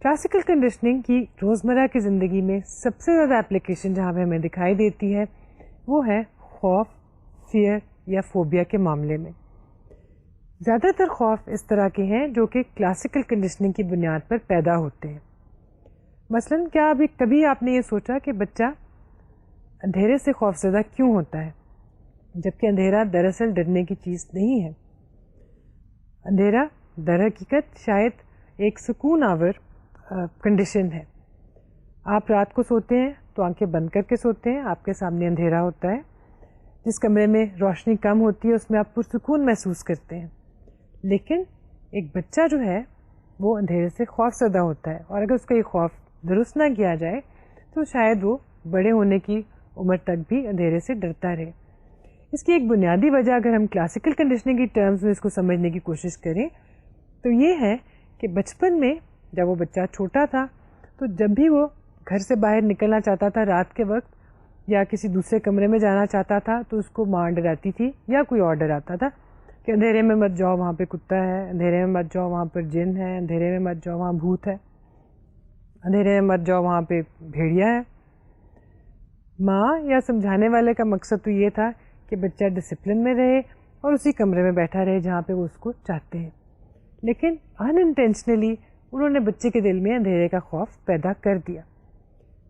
Classical conditioning کی روزمرہ کی زندگی میں سب سے زیادہ application جہاں پہ ہمیں دکھائی دیتی ہے وہ ہے خوف, فیئر یا فوبیا کے معاملے میں. زیادہ تر خوف اس طرح کے ہیں جو کہ کلاسیکل کنڈیشننگ کی بنیاد پر پیدا ہوتے ہیں. مثلاً کیا ابھی کبھی آپ نے یہ سوچا کہ بچہ اندھیرے سے خوف زدہ کیوں ہوتا ہے, جبکہ اندھیرا دراصل ڈرنے کی چیز نہیں ہے. اندھیرا در حقیقت شاید ایک سکون آور کنڈیشن ہے. آپ رات کو سوتے ہیں تو آنکھیں بند کر کے سوتے ہیں, آپ کے سامنے اندھیرا ہوتا ہے, جس کمرے میں روشنی کم ہوتی ہے اس میں آپ پرسکون محسوس کرتے ہیں. لیکن ایک بچہ جو ہے وہ اندھیرے سے خوف زدہ ہوتا ہے, اور اگر اس کا یہ خوف درست نہ کیا جائے تو شاید وہ بڑے ہونے کی عمر تک بھی اندھیرے سے ڈرتا رہے. اس کی ایک بنیادی وجہ اگر ہم کلاسیکل کنڈیشننگ کی ٹرمز میں اس کو سمجھنے کی کوشش کریں تو یہ ہے کہ بچپن میں جب وہ بچہ چھوٹا تھا تو جب بھی وہ گھر سے باہر نکلنا چاہتا تھا رات کے وقت یا کسی دوسرے کمرے میں جانا چاہتا تھا تو اس کو ماں ڈراتی تھی یا کوئی اور ڈراتا تھا کہ اندھیرے میں مت جاؤ, وہاں پہ کتا ہے, اندھیرے میں مت جاؤ, وہاں پر جن ہے, اندھیرے میں مت جاؤ, وہاں بھوت ہے, اندھیرے میں مت جاؤ, وہاں پہ بھیڑیا ہے. ماں یا سمجھانے والے کا مقصد تو یہ تھا کہ بچہ ڈسپلن میں رہے اور اسی کمرے میں بیٹھا رہے جہاں پہ وہ اس کو چاہتے ہیں. لیکن انٹینشنلی انہوں نے بچے کے دل میں اندھیرے کا خوف پیدا کر دیا.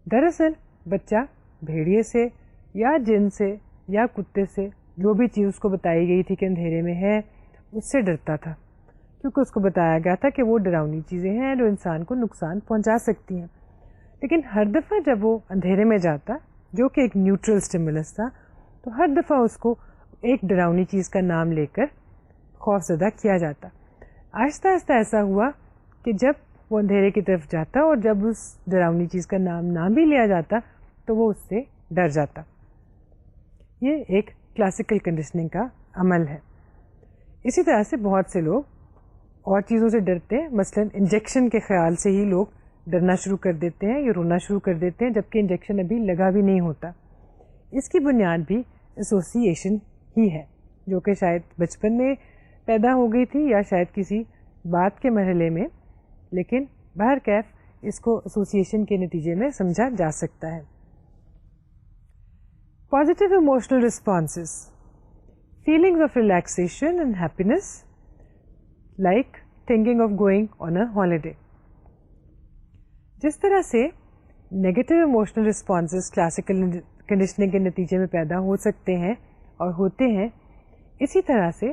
دراصل بچہ بھیڑیے سے یا جن سے یا کتے سے, جو بھی چیز اس کو بتائی گئی تھی کہ اندھیرے میں ہے, اس سے ڈرتا تھا, کیونکہ اس کو بتایا گیا تھا کہ وہ ڈراؤنی چیزیں ہیں جو انسان کو نقصان پہنچا سکتی ہیں. لیکن ہر دفعہ جب وہ اندھیرے میں جاتا, جو کہ ایک نیوٹرل اسٹیمولس تھا, تو ہر دفعہ اس کو ایک ڈراؤنی چیز کا نام لے کر خوف زدہ کیا جاتا. آہستہ آہستہ ایسا ہوا کہ جب وہ اندھیرے کی طرف جاتا اور جب اس ڈراؤنی چیز کا نام نہ بھی لیا جاتا تو وہ اس سے ڈر جاتا. یہ ایک کلاسیکل کنڈیشننگ کا عمل ہے. اسی طرح سے بہت سے لوگ اور چیزوں سے ڈرتے ہیں, مثلا انجیکشن کے خیال سے ہی لوگ ڈرنا شروع کر دیتے ہیں یا رونا شروع کر دیتے ہیں جبکہ انجیکشن ابھی لگا بھی نہیں ہوتا. اس کی بنیاد بھی ایسوسیشن ہی ہے جو کہ شاید بچپن میں پیدا ہو گئی تھی یا شاید کسی بات کے مرحلے میں, لیکن بہرکیف اس کو ایسوسیشن کے نتیجے میں سمجھا جا سکتا ہے. Positive emotional responses, feelings of relaxation and happiness like thinking of going on a holiday. جس طرح سے negative emotional responses classical conditioning کے نتیجے میں پیدا ہو سکتے ہیں اور ہوتے ہیں, اسی طرح سے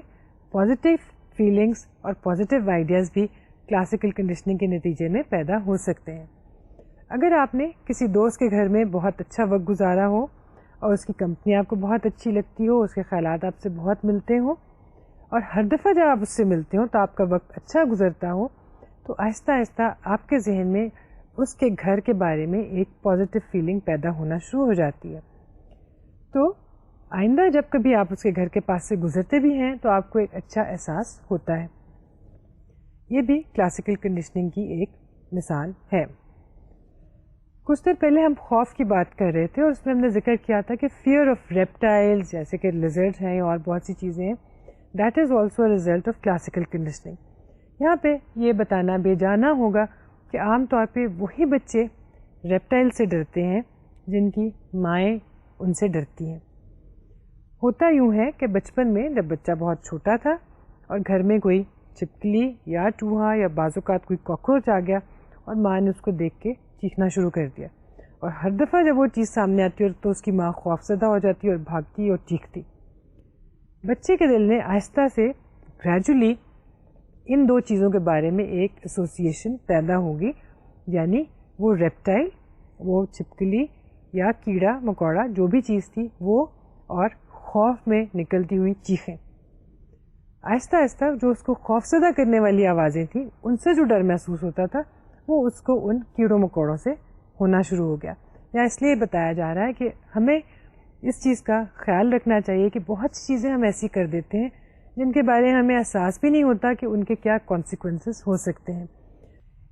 پازیٹیو فیلنگس اور پازیٹیو آئیڈیاز بھی کلاسیکل کنڈیشننگ کے نتیجے میں پیدا ہو سکتے ہیں. اگر آپ نے کسی دوست کے گھر میں بہت اچھا وقت گزارا ہو اور اس کی کمپنی آپ کو بہت اچھی لگتی ہو, اس کے خیالات آپ سے بہت ملتے ہوں اور ہر دفعہ جب آپ اس سے ملتے ہو تو آپ کا وقت اچھا گزرتا ہو, تو آہستہ آہستہ آپ کے ذہن میں اس کے گھر کے بارے میں ایک پازیٹیو فیلنگ پیدا ہونا شروع ہو جاتی ہے. تو آئندہ جب کبھی آپ اس کے گھر کے پاس سے گزرتے بھی ہیں تو آپ کو ایک اچھا احساس ہوتا ہے. یہ بھی کلاسیکل کنڈیشننگ کی ایک مثال ہے. کچھ دیر پہلے ہم خوف کی بات کر رہے تھے اور اس میں ہم نے ذکر کیا تھا کہ فیئر آف ریپٹائلز جیسے کہ لیزرڈ ہیں اور بہت سی چیزیں ہیں, that is also a result of classical conditioning. یہاں پہ یہ بتانا بے جانا ہوگا کہ عام طور پہ وہی بچے ریپٹائل سے ڈرتے ہیں جن کی مائیں ان سے ڈرتی ہیں. ہوتا یوں ہے کہ بچپن میں جب بچہ بہت چھوٹا تھا اور گھر میں کوئی چھپکلی یا چوہا یا بعض اوقات کوئی کاکروچ آ گیا اور ماں نے اس کو دیکھ کے چیخنا شروع کر دیا, اور ہر دفعہ جب وہ چیز سامنے آتی ہے تو اس کی ماں خوف زدہ ہو جاتی اور بھاگتی اور چیختی. بچے کے دل میں آہستہ سے گریجولی ان دو چیزوں کے بارے میں ایک ایسوسیشن پیدا ہوگی, یعنی وہ ریپٹائل, وہ چھپکلی یا کیڑا مکوڑا جو بھی چیز تھی وہ, اور خوف میں نکلتی ہوئی چیخیں. آہستہ آہستہ جو اس کو خوفزدہ کرنے والی آوازیں تھیں ان سے جو ڈر محسوس ہوتا تھا وہ اس کو ان کیڑوں مکوڑوں سے ہونا شروع ہو گیا. یا اس لیے بتایا جا رہا ہے کہ ہمیں اس چیز کا خیال رکھنا چاہیے کہ بہت سی چیزیں ہم ایسی کر دیتے ہیں جن کے بارے میں ہمیں احساس بھی نہیں ہوتا کہ ان کے کیا کانسیکوینسز ہو سکتے ہیں.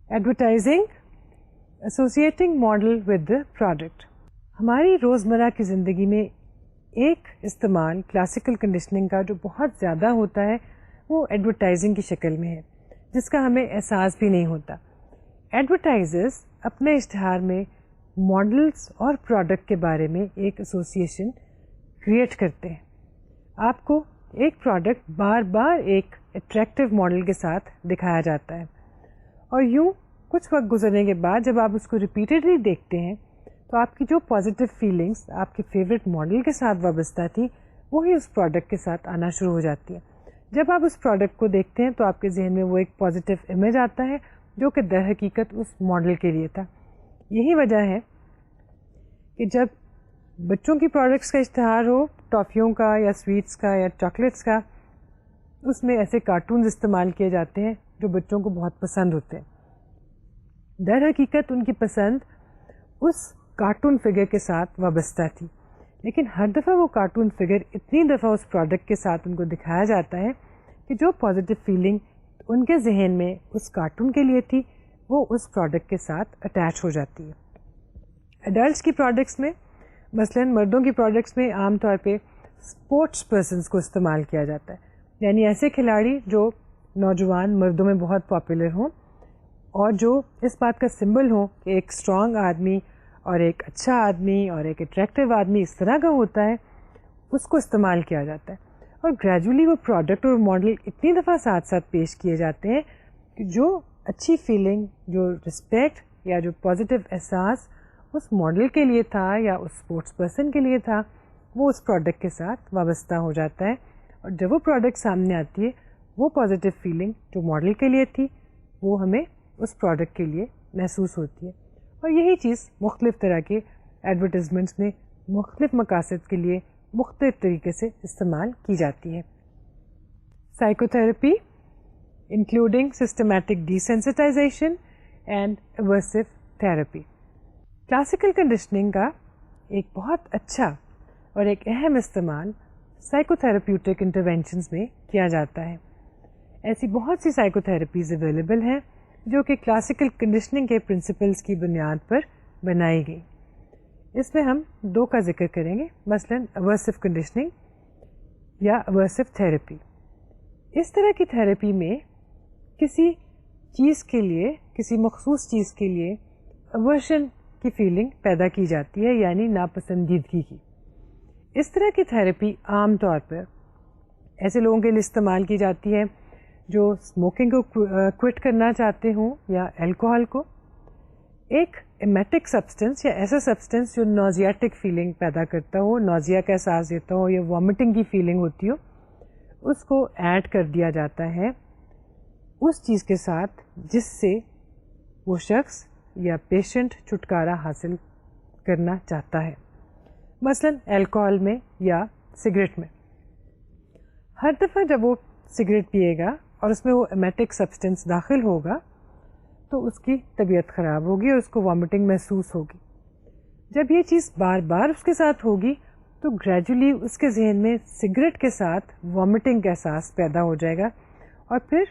Advertising associating model with the product. ہماری روزمرہ کی زندگی میں ایک استعمال کلاسیکل کنڈیشننگ کا جو بہت زیادہ ہوتا ہے وہ ایڈورٹائزنگ کی شکل میں ہے جس کا ہمیں احساس بھی نہیں ہوتا. ایڈورٹائزرز اپنے اشتہار میں ماڈلز اور پروڈکٹ کے بارے میں ایک ایسوسیشن کریٹ کرتے ہیں. آپ کو ایک پروڈکٹ بار بار ایک اٹریکٹیو ماڈل کے ساتھ دکھایا جاتا ہے اور یوں کچھ وقت گزرنے کے بعد جب آپ اس کو ریپیٹڈلی دیکھتے ہیں تو آپ کی جو پازیٹیو فیلنگس آپ کے فیوریٹ ماڈل کے ساتھ وابستہ تھیں وہی اس پروڈکٹ کے ساتھ آنا شروع ہو جاتی ہیں. جب آپ اس پروڈکٹ کو دیکھتے ہیں تو آپ کے ذہن میں وہ ایک پازیٹیو امیج آتا ہے جو کہ در حقیقت اس ماڈل کے لیے تھا. یہی وجہ ہے کہ جب بچوں کی پروڈکٹس کا اشتہار ہو، ٹافیوں کا یا سویٹس کا یا چاکلیٹس کا، اس میں ایسے کارٹونز استعمال کیے جاتے ہیں جو بچوں کو بہت پسند ہوتے ہیں۔ در حقیقت ان کی پسند اس کارٹون فگر کے ساتھ وابستہ تھی، لیکن ہر دفعہ وہ کارٹون فگر اتنی دفعہ اس پروڈکٹ کے ساتھ ان کو دکھایا جاتا ہے کہ جو پازیٹیو فیلنگ ان کے ذہن میں اس کارٹون کے لیے تھی وہ اس پروڈکٹ کے ساتھ اٹیچ ہو جاتی ہے۔ ایڈلٹس کی پروڈکٹس میں، مثلاً مردوں کی پروڈکٹس میں عام طور پہ اسپورٹس پرسنس کو استعمال کیا جاتا ہے، یعنی ایسے کھلاڑی جو نوجوان مردوں میں بہت پاپولر ہوں اور جو اس بات کا سمبل ہوں کہ ایک اسٹرانگ آدمی اور ایک اچھا آدمی اور ایک اٹریکٹیو آدمی اس طرح کا ہوتا ہے، اس کو استعمال کیا جاتا ہے۔ اور گریجولی وہ پروڈکٹ اور ماڈل اتنی دفعہ ساتھ ساتھ پیش کیے جاتے ہیں کہ جو اچھی فیلنگ، جو رسپیکٹ یا جو پازیٹیو احساس اس ماڈل کے لیے تھا یا اس اسپورٹس پرسن کے لیے تھا، وہ اس پروڈکٹ کے ساتھ وابستہ ہو جاتا ہے، اور جب وہ پروڈکٹ سامنے آتی ہے وہ پازیٹیو فیلنگ جو ماڈل کے لیے تھی وہ ہمیں اس پروڈکٹ کے لیے محسوس ہوتی ہے۔ اور یہی چیز مختلف طرح کے ایڈورٹیزمنٹس میں مختلف مقاصد کے لیے مختلف طریقے سے استعمال کی جاتی ہے۔ Psychotherapy including systematic desensitisation and aversive therapy. Classical conditioning کا ایک بہت اچھا اور ایک اہم استعمال سائیکو تھراپیوٹک انٹرونشنز میں کیا جاتا ہے۔ ایسی بہت سی سائیکو تھراپیز اویلیبل ہیں جو کہ کلاسیکل کنڈیشننگ کے پرنسپلز کی بنیاد پر بنائی گئی۔ اس میں ہم دو کا ذکر کریں گے، مثلاً ایورسو کنڈیشننگ یا ایورسو تھراپی۔ اس طرح کی تھراپی میں کسی چیز کے لیے، کسی مخصوص چیز کے لیے ایورشن کی فیلنگ پیدا کی جاتی ہے، یعنی ناپسندیدگی کی۔ اس طرح کی تھراپی عام طور پر ایسے لوگوں کے لیے استعمال کی جاتی ہے جو اسموکنگ کو کوئٹ کرنا چاہتے ہوں یا الکوہول کو۔ ایک ایمیٹک سبسٹنس یا ایسا سبسٹنس جو نوزیاٹک فیلنگ پیدا کرتا ہو، نوزیا کا احساس دیتا ہو یا وامٹنگ کی فیلنگ ہوتی ہو، اس کو ایڈ کر دیا جاتا ہے اس چیز کے ساتھ جس سے وہ شخص یا پیشنٹ چھٹکارا حاصل کرنا چاہتا ہے، مثلاً الکوہول میں یا سگریٹ میں۔ ہر دفعہ جب وہ سگریٹ پیے گا اور اس میں وہ ایمیٹک سبسٹنس داخل ہوگا تو اس کی طبیعت خراب ہوگی اور اس کو وامٹنگ محسوس ہوگی۔ جب یہ چیز بار بار اس کے ساتھ ہوگی تو گریجولی اس کے ذہن میں سگریٹ کے ساتھ وامٹنگ کا احساس پیدا ہو جائے گا، اور پھر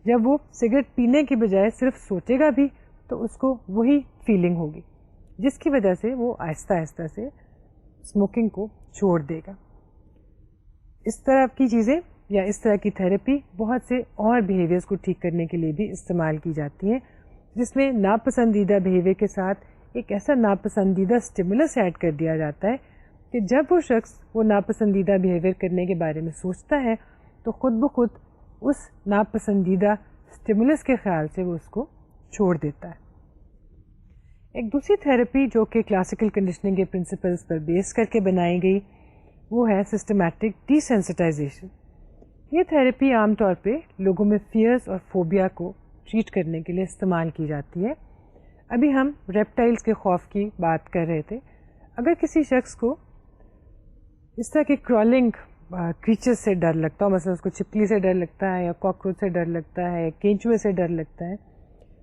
جب وہ سگریٹ پینے کی بجائے صرف سوچے گا بھی تو اس کو وہی فیلنگ ہوگی، جس کی وجہ سے وہ آہستہ آہستہ سے اسموکنگ کو چھوڑ دے گا۔ اس طرح کی چیزیں یا اس طرح کی تھراپی بہت سے اور بیہیویئرس کو ٹھیک کرنے کے لیے بھی استعمال کی جاتی ہیں، جس میں ناپسندیدہ بیہیویئر کے ساتھ ایک ایسا ناپسندیدہ اسٹیمولس ایڈ کر دیا جاتا ہے کہ جب وہ شخص وہ ناپسندیدہ بیہیویئر کرنے کے بارے میں سوچتا ہے تو خود بخود اس ناپسندیدہ اسٹیمولس کے خیال سے وہ اس کو چھوڑ دیتا ہے۔ ایک دوسری تھراپی جو کہ کلاسیکل کنڈیشننگ کے پرنسپلز پر بیس کر کے بنائی گئی وہ ہے سسٹمیٹک ڈیسینسٹائزیشن۔ یہ تھراپی عام طور پہ لوگوں میں فیئرز اور فوبیا کو ٹریٹ کرنے کے لیے استعمال کی جاتی ہے۔ ابھی ہم ریپٹائلز کے خوف کی بات کر رہے تھے۔ اگر کسی شخص کو اس طرح کے کرالنگ کریچرز سے ڈر لگتا ہو، مثلا اس کو چھپکلی سے ڈر لگتا ہے یا کاکروچ سے ڈر لگتا ہے یا کینچوے سے ڈر لگتا ہے،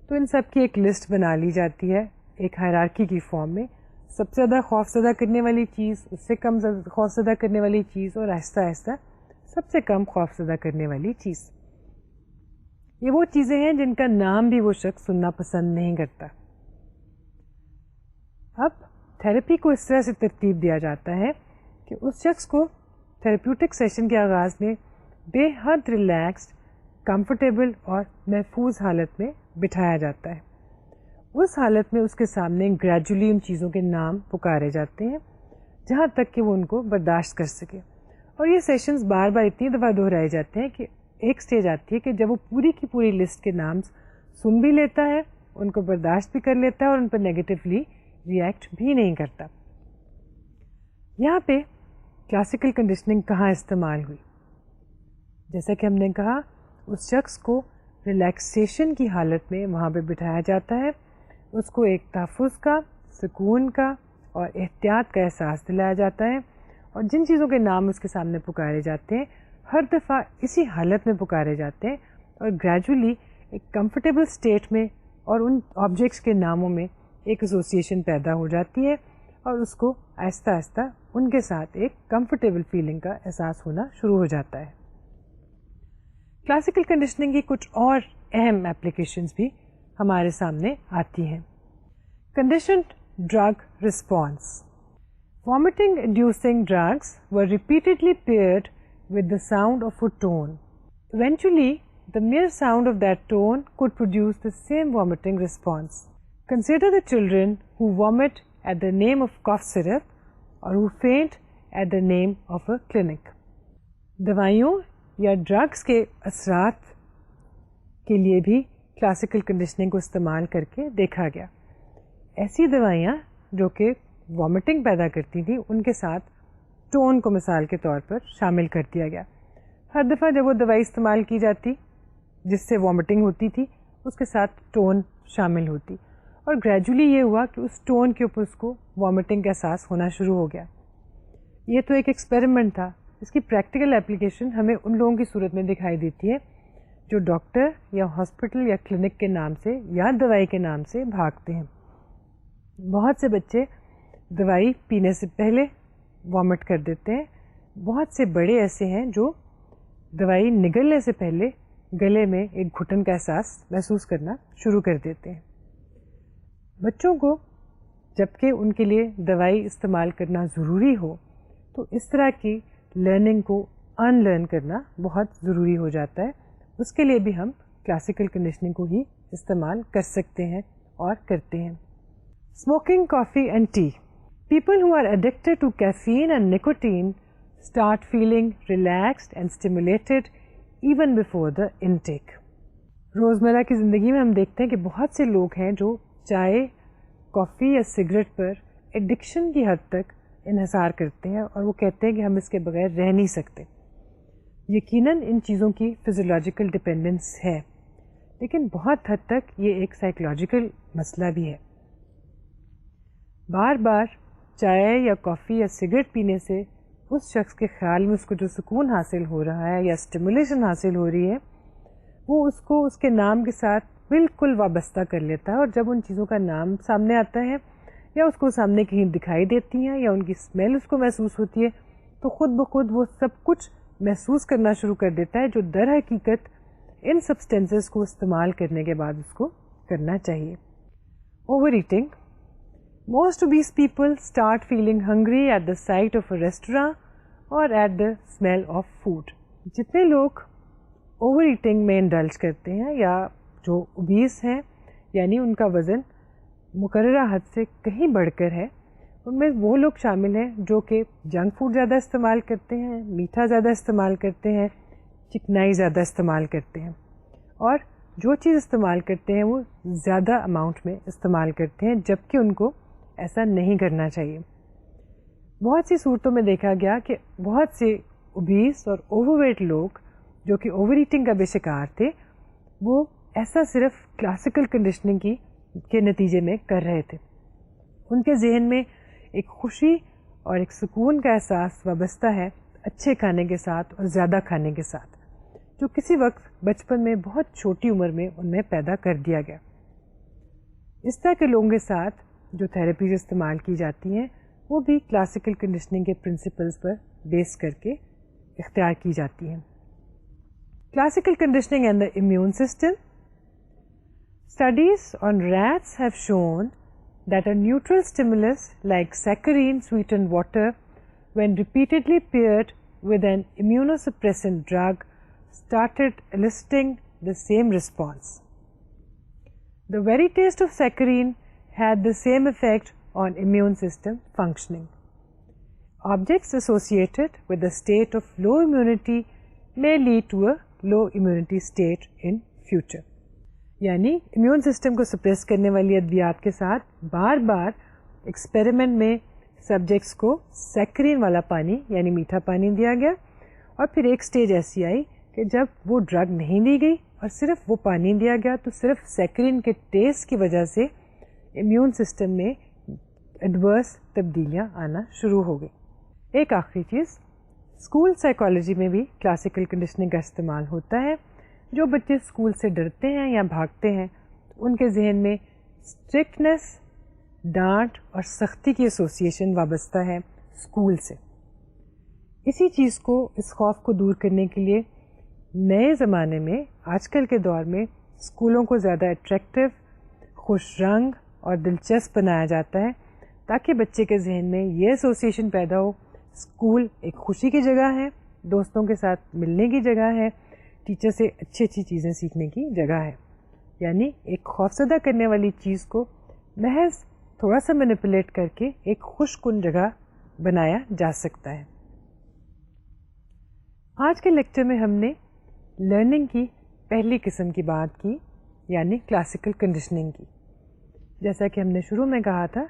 تو ان سب کی ایک لسٹ بنا لی جاتی ہے ایک ہائرارکی کی فارم میں۔ سب سے زیادہ خوف زدہ کرنے والی چیز، اس سے کم خوف زدہ کرنے والی چیز، اور آہستہ آہستہ سب سے کم خوف زدہ کرنے والی چیز۔ یہ وہ چیزیں ہیں جن کا نام بھی وہ شخص سننا پسند نہیں کرتا۔ اب تھراپی کو اس طرح سے ترتیب دیا جاتا ہے کہ اس شخص کو تھراپیوٹک سیشن کے آغاز میں بے حد ریلیکسڈ، کمفرٹیبل اور محفوظ حالت میں بٹھایا جاتا ہے۔ اس حالت میں اس کے سامنے گریجولی ان چیزوں کے نام پکارے جاتے ہیں جہاں تک کہ وہ ان کو برداشت کر سکے، اور یہ سیشنز بار بار اتنی دفعہ دہرائے جاتے ہیں کہ ایک سٹیج آتی ہے کہ جب وہ پوری کی پوری لسٹ کے نام سن بھی لیتا ہے، ان کو برداشت بھی کر لیتا ہے اور ان پر نیگیٹولی ریئیکٹ بھی نہیں کرتا۔ یہاں پہ کلاسیکل کنڈیشننگ کہاں استعمال ہوئی؟ جیسا کہ ہم نے کہا، اس شخص کو ریلیکسیشن کی حالت میں وہاں پہ بٹھایا جاتا ہے، اس کو ایک تحفظ کا، سکون کا اور احتیاط کا احساس دلایا جاتا ہے، اور جن چیزوں کے نام اس کے سامنے پکارے جاتے ہیں ہر دفعہ اسی حالت میں پکارے جاتے ہیں، اور گریجولی ایک کمفرٹیبل اسٹیٹ میں اور ان آبجیکٹس کے ناموں میں ایک ایسوسیشن پیدا ہو جاتی ہے، اور اس کو آہستہ آہستہ ان کے ساتھ ایک کمفرٹیبل فیلنگ کا احساس ہونا شروع ہو جاتا ہے۔ کلاسیکل کنڈیشننگ کی کچھ اور اہم ایپلیکیشنز بھی ہمارے سامنے آتی ہیں۔ Conditioned drug response. Vomiting inducing drugs were repeatedly paired with the sound of a tone. Eventually, the mere sound of that tone could produce the same vomiting response. Consider the children who vomit at the name of cough syrup or who faint at the name of a clinic. دوائیوں یا drugs کے اثرات کے لیے بھی classical conditioning کو استعمال کر کے دیکھا گیا۔ ایسی دوائیاں جو کہ وامٹنگ پیدا کرتی تھیں ان کے ساتھ ٹون کو مثال کے طور پر شامل کر دیا گیا۔ ہر دفعہ جب وہ دوائی استعمال کی جاتی جس سے وامٹنگ ہوتی تھی اس کے ساتھ ٹون شامل ہوتی، اور گریجولی یہ ہوا کہ اس ٹون کے اوپر اس کو وامٹنگ کا احساس ہونا شروع ہو گیا۔ یہ تو ایک ایکسپیریمنٹ تھا، اس کی پریکٹیکل اپلیکیشن ہمیں ان لوگوں کی صورت میں دکھائی دیتی ہے جو ڈاکٹر یا ہاسپٹل یا کلینک کے نام سے یا دوائی کے نام سے بھاگتے ہیں۔ بہت سے بچے دوائی پینے سے پہلے وامٹ کر دیتے ہیں، بہت سے بڑے ایسے ہیں جو دوائی نگلنے سے پہلے گلے میں ایک گھٹن کا احساس محسوس کرنا شروع کر دیتے ہیں۔ بچوں کو جبکہ ان کے لیے دوائی استعمال کرنا ضروری ہو تو اس طرح کی لرننگ کو ان لرن کرنا بہت ضروری ہو جاتا ہے، اس کے لیے بھی ہم کلاسیکل کنڈیشننگ کو ہی استعمال کر سکتے ہیں اور کرتے ہیں۔ Smoking coffee and T. People who are addicted to caffeine and nicotine start feeling relaxed and stimulated even before the intake. روزمرہ کی زندگی میں ہم دیکھتے ہیں کہ بہت سے لوگ ہیں جو چائے، کافی یا سگریٹ پر ایڈکشن کی حد تک انحصار کرتے ہیں اور وہ کہتے ہیں کہ ہم اس کے بغیر رہ نہیں سکتے۔ یقیناً ان چیزوں کی فزیولوجیکل ڈپینڈنس ہے، لیکن بہت حد تک یہ ایک سائیکولوجیکل مسئلہ بھی ہے۔ بار بار چائے یا کافی یا سگریٹ پینے سے اس شخص کے خیال میں اس کو جو سکون حاصل ہو رہا ہے یا اسٹیمولیشن حاصل ہو رہی ہے وہ اس کو اس کے نام کے ساتھ بالکل وابستہ کر لیتا ہے، اور جب ان چیزوں کا نام سامنے آتا ہے یا اس کو سامنے کہیں دکھائی دیتی ہیں یا ان کی اسمیل اس کو محسوس ہوتی ہے تو خود بخود وہ سب کچھ محسوس کرنا شروع کر دیتا ہے جو در حقیقت ان سبسٹینسز کو استعمال کرنے کے بعد اس کو کرنا چاہیے۔ Over eating. Most obese people start feeling hungry at the sight of a restaurant or at the smell of food. جتنے لوگ اوور ایٹنگ میں انڈلج کرتے ہیں یا جو اوبیس ہیں یعنی ان کا وزن مقررہ حد سے کہیں بڑھ کر ہے، ان میں وہ لوگ شامل ہیں جو کہ جنک فوڈ زیادہ استعمال کرتے ہیں، میٹھا زیادہ استعمال کرتے ہیں، چکنائی زیادہ استعمال کرتے ہیں، اور جو چیز استعمال کرتے ہیں وہ زیادہ اماؤنٹ میں استعمال کرتے ہیں جبکہ ان کو ایسا نہیں کرنا چاہیے۔ بہت سی صورتوں میں دیکھا گیا کہ بہت سے اوبیس اور اوور ویٹ لوگ جو کہ اوور ایٹنگ کا بے شکار تھے وہ ایسا صرف کلاسیکل کنڈیشننگ کے نتیجے میں کر رہے تھے۔ ان کے ذہن میں ایک خوشی اور ایک سکون کا احساس وابستہ ہے اچھے کھانے کے ساتھ اور زیادہ کھانے کے ساتھ، جو کسی وقت بچپن میں بہت چھوٹی عمر میں ان میں پیدا کر دیا گیا۔ اس طرح کے لوگوں کے ساتھ جو تھراپیز استعمال کی جاتی ہیں وہ بھی کلاسیکل کنڈیشننگ کے پرنسپلز پر بیس کر کے اختیار کی جاتی ہیں۔ Classical conditioning and the immune system. Studies on rats have shown that a neutral stimulus like saccharine sweetened water, when repeatedly paired with an immunosuppressant drug, started eliciting the same response. The very taste of saccharine had the same effect on immune system functioning. Objects associated with a state of low immunity may lead to a low immunity state in future. یعنی immune system کو suppress کرنے والی ادویات کے ساتھ بار بار experiment میں subjects کو screen والا پانی یعنی میٹھا پانی دیا گیا، اور پھر ایک سٹیج ایسی آئی کہ جب وہ ڈرگ نہیں دی گئی اور صرف وہ پانی دیا گیا تو صرف سیکرین کے ٹیسٹ کی وجہ سے امیون سسٹم میں ایڈورس تبدیلیاں آنا شروع ہو گئی. ایک آخری چیز، اسکول سائیکالوجی میں بھی کلاسیکل کنڈیشننگ کا استعمال ہوتا ہے. جو بچے اسکول سے ڈرتے ہیں یا بھاگتے ہیں ان کے ذہن میں اسٹرکٹنیس، ڈانٹ اور سختی کی ایسوسیشن وابستہ ہے اسکول سے. اسی چیز کو، اس خوف کو دور کرنے کے لیے نئے زمانے میں، آج کل کے دور میں اسکولوں کو زیادہ اٹریکٹیو، خوش رنگ اور دلچسپ بنایا جاتا ہے تاکہ بچے کے ذہن میں یہ ایسوسیشن پیدا ہو اسکول ایک خوشی کی جگہ ہے، دوستوں کے ساتھ ملنے کی جگہ ہے، ٹیچر سے اچھی اچھی چیزیں سیکھنے کی جگہ ہے. یعنی ایک خوفزدہ کرنے والی چیز کو محض تھوڑا سا مینیپولیٹ کر کے ایک خوش کن جگہ بنایا جا سکتا ہے. آج کے لیکچر میں ہم نے لرننگ کی پہلی قسم کی بات کی، یعنی کلاسیکل کنڈیشننگ کی. جیسا کہ ہم نے شروع میں کہا تھا،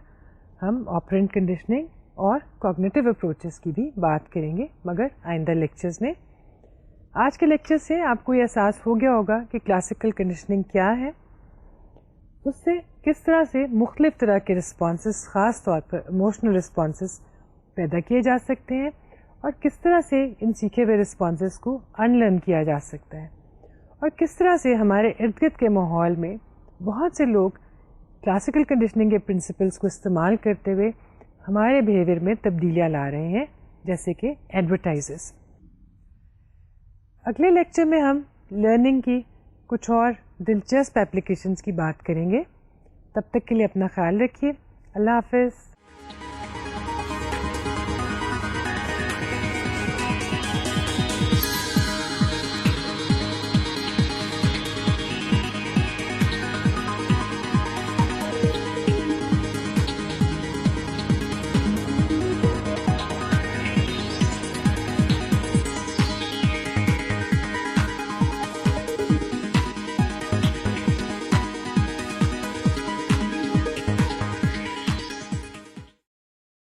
ہم آپرینٹ کنڈیشننگ اور کوگنیٹو اپروچز کی بھی بات کریں گے مگر آئندہ لیکچرز میں. آج کے لیکچر سے آپ کو یہ احساس ہو گیا ہوگا کہ کلاسیکل کنڈیشننگ کیا ہے، اس سے کس طرح سے مختلف طرح کے رسپانسز، خاص طور پر ایموشنل رسپانسز پیدا کیے جا سکتے ہیں، اور کس طرح سے ان سیکھے ہوئے رسپانسز کو ان لرن کیا جا سکتا ہے، اور کس طرح سے ہمارے ارد گرد کے ماحول میں بہت سے لوگ کلاسیکل کنڈیشننگ کے پرنسپلس کو استعمال کرتے ہوئے ہمارے بیہیویئر میں تبدیلیاں لا رہے ہیں، جیسے کہ ایڈورٹائزرز. اگلے لیکچر میں ہم لرننگ کی کچھ اور دلچسپ اپلیکیشنز کی بات کریں گے. تب تک کے لیے اپنا خیال رکھیے. اللہ حافظ.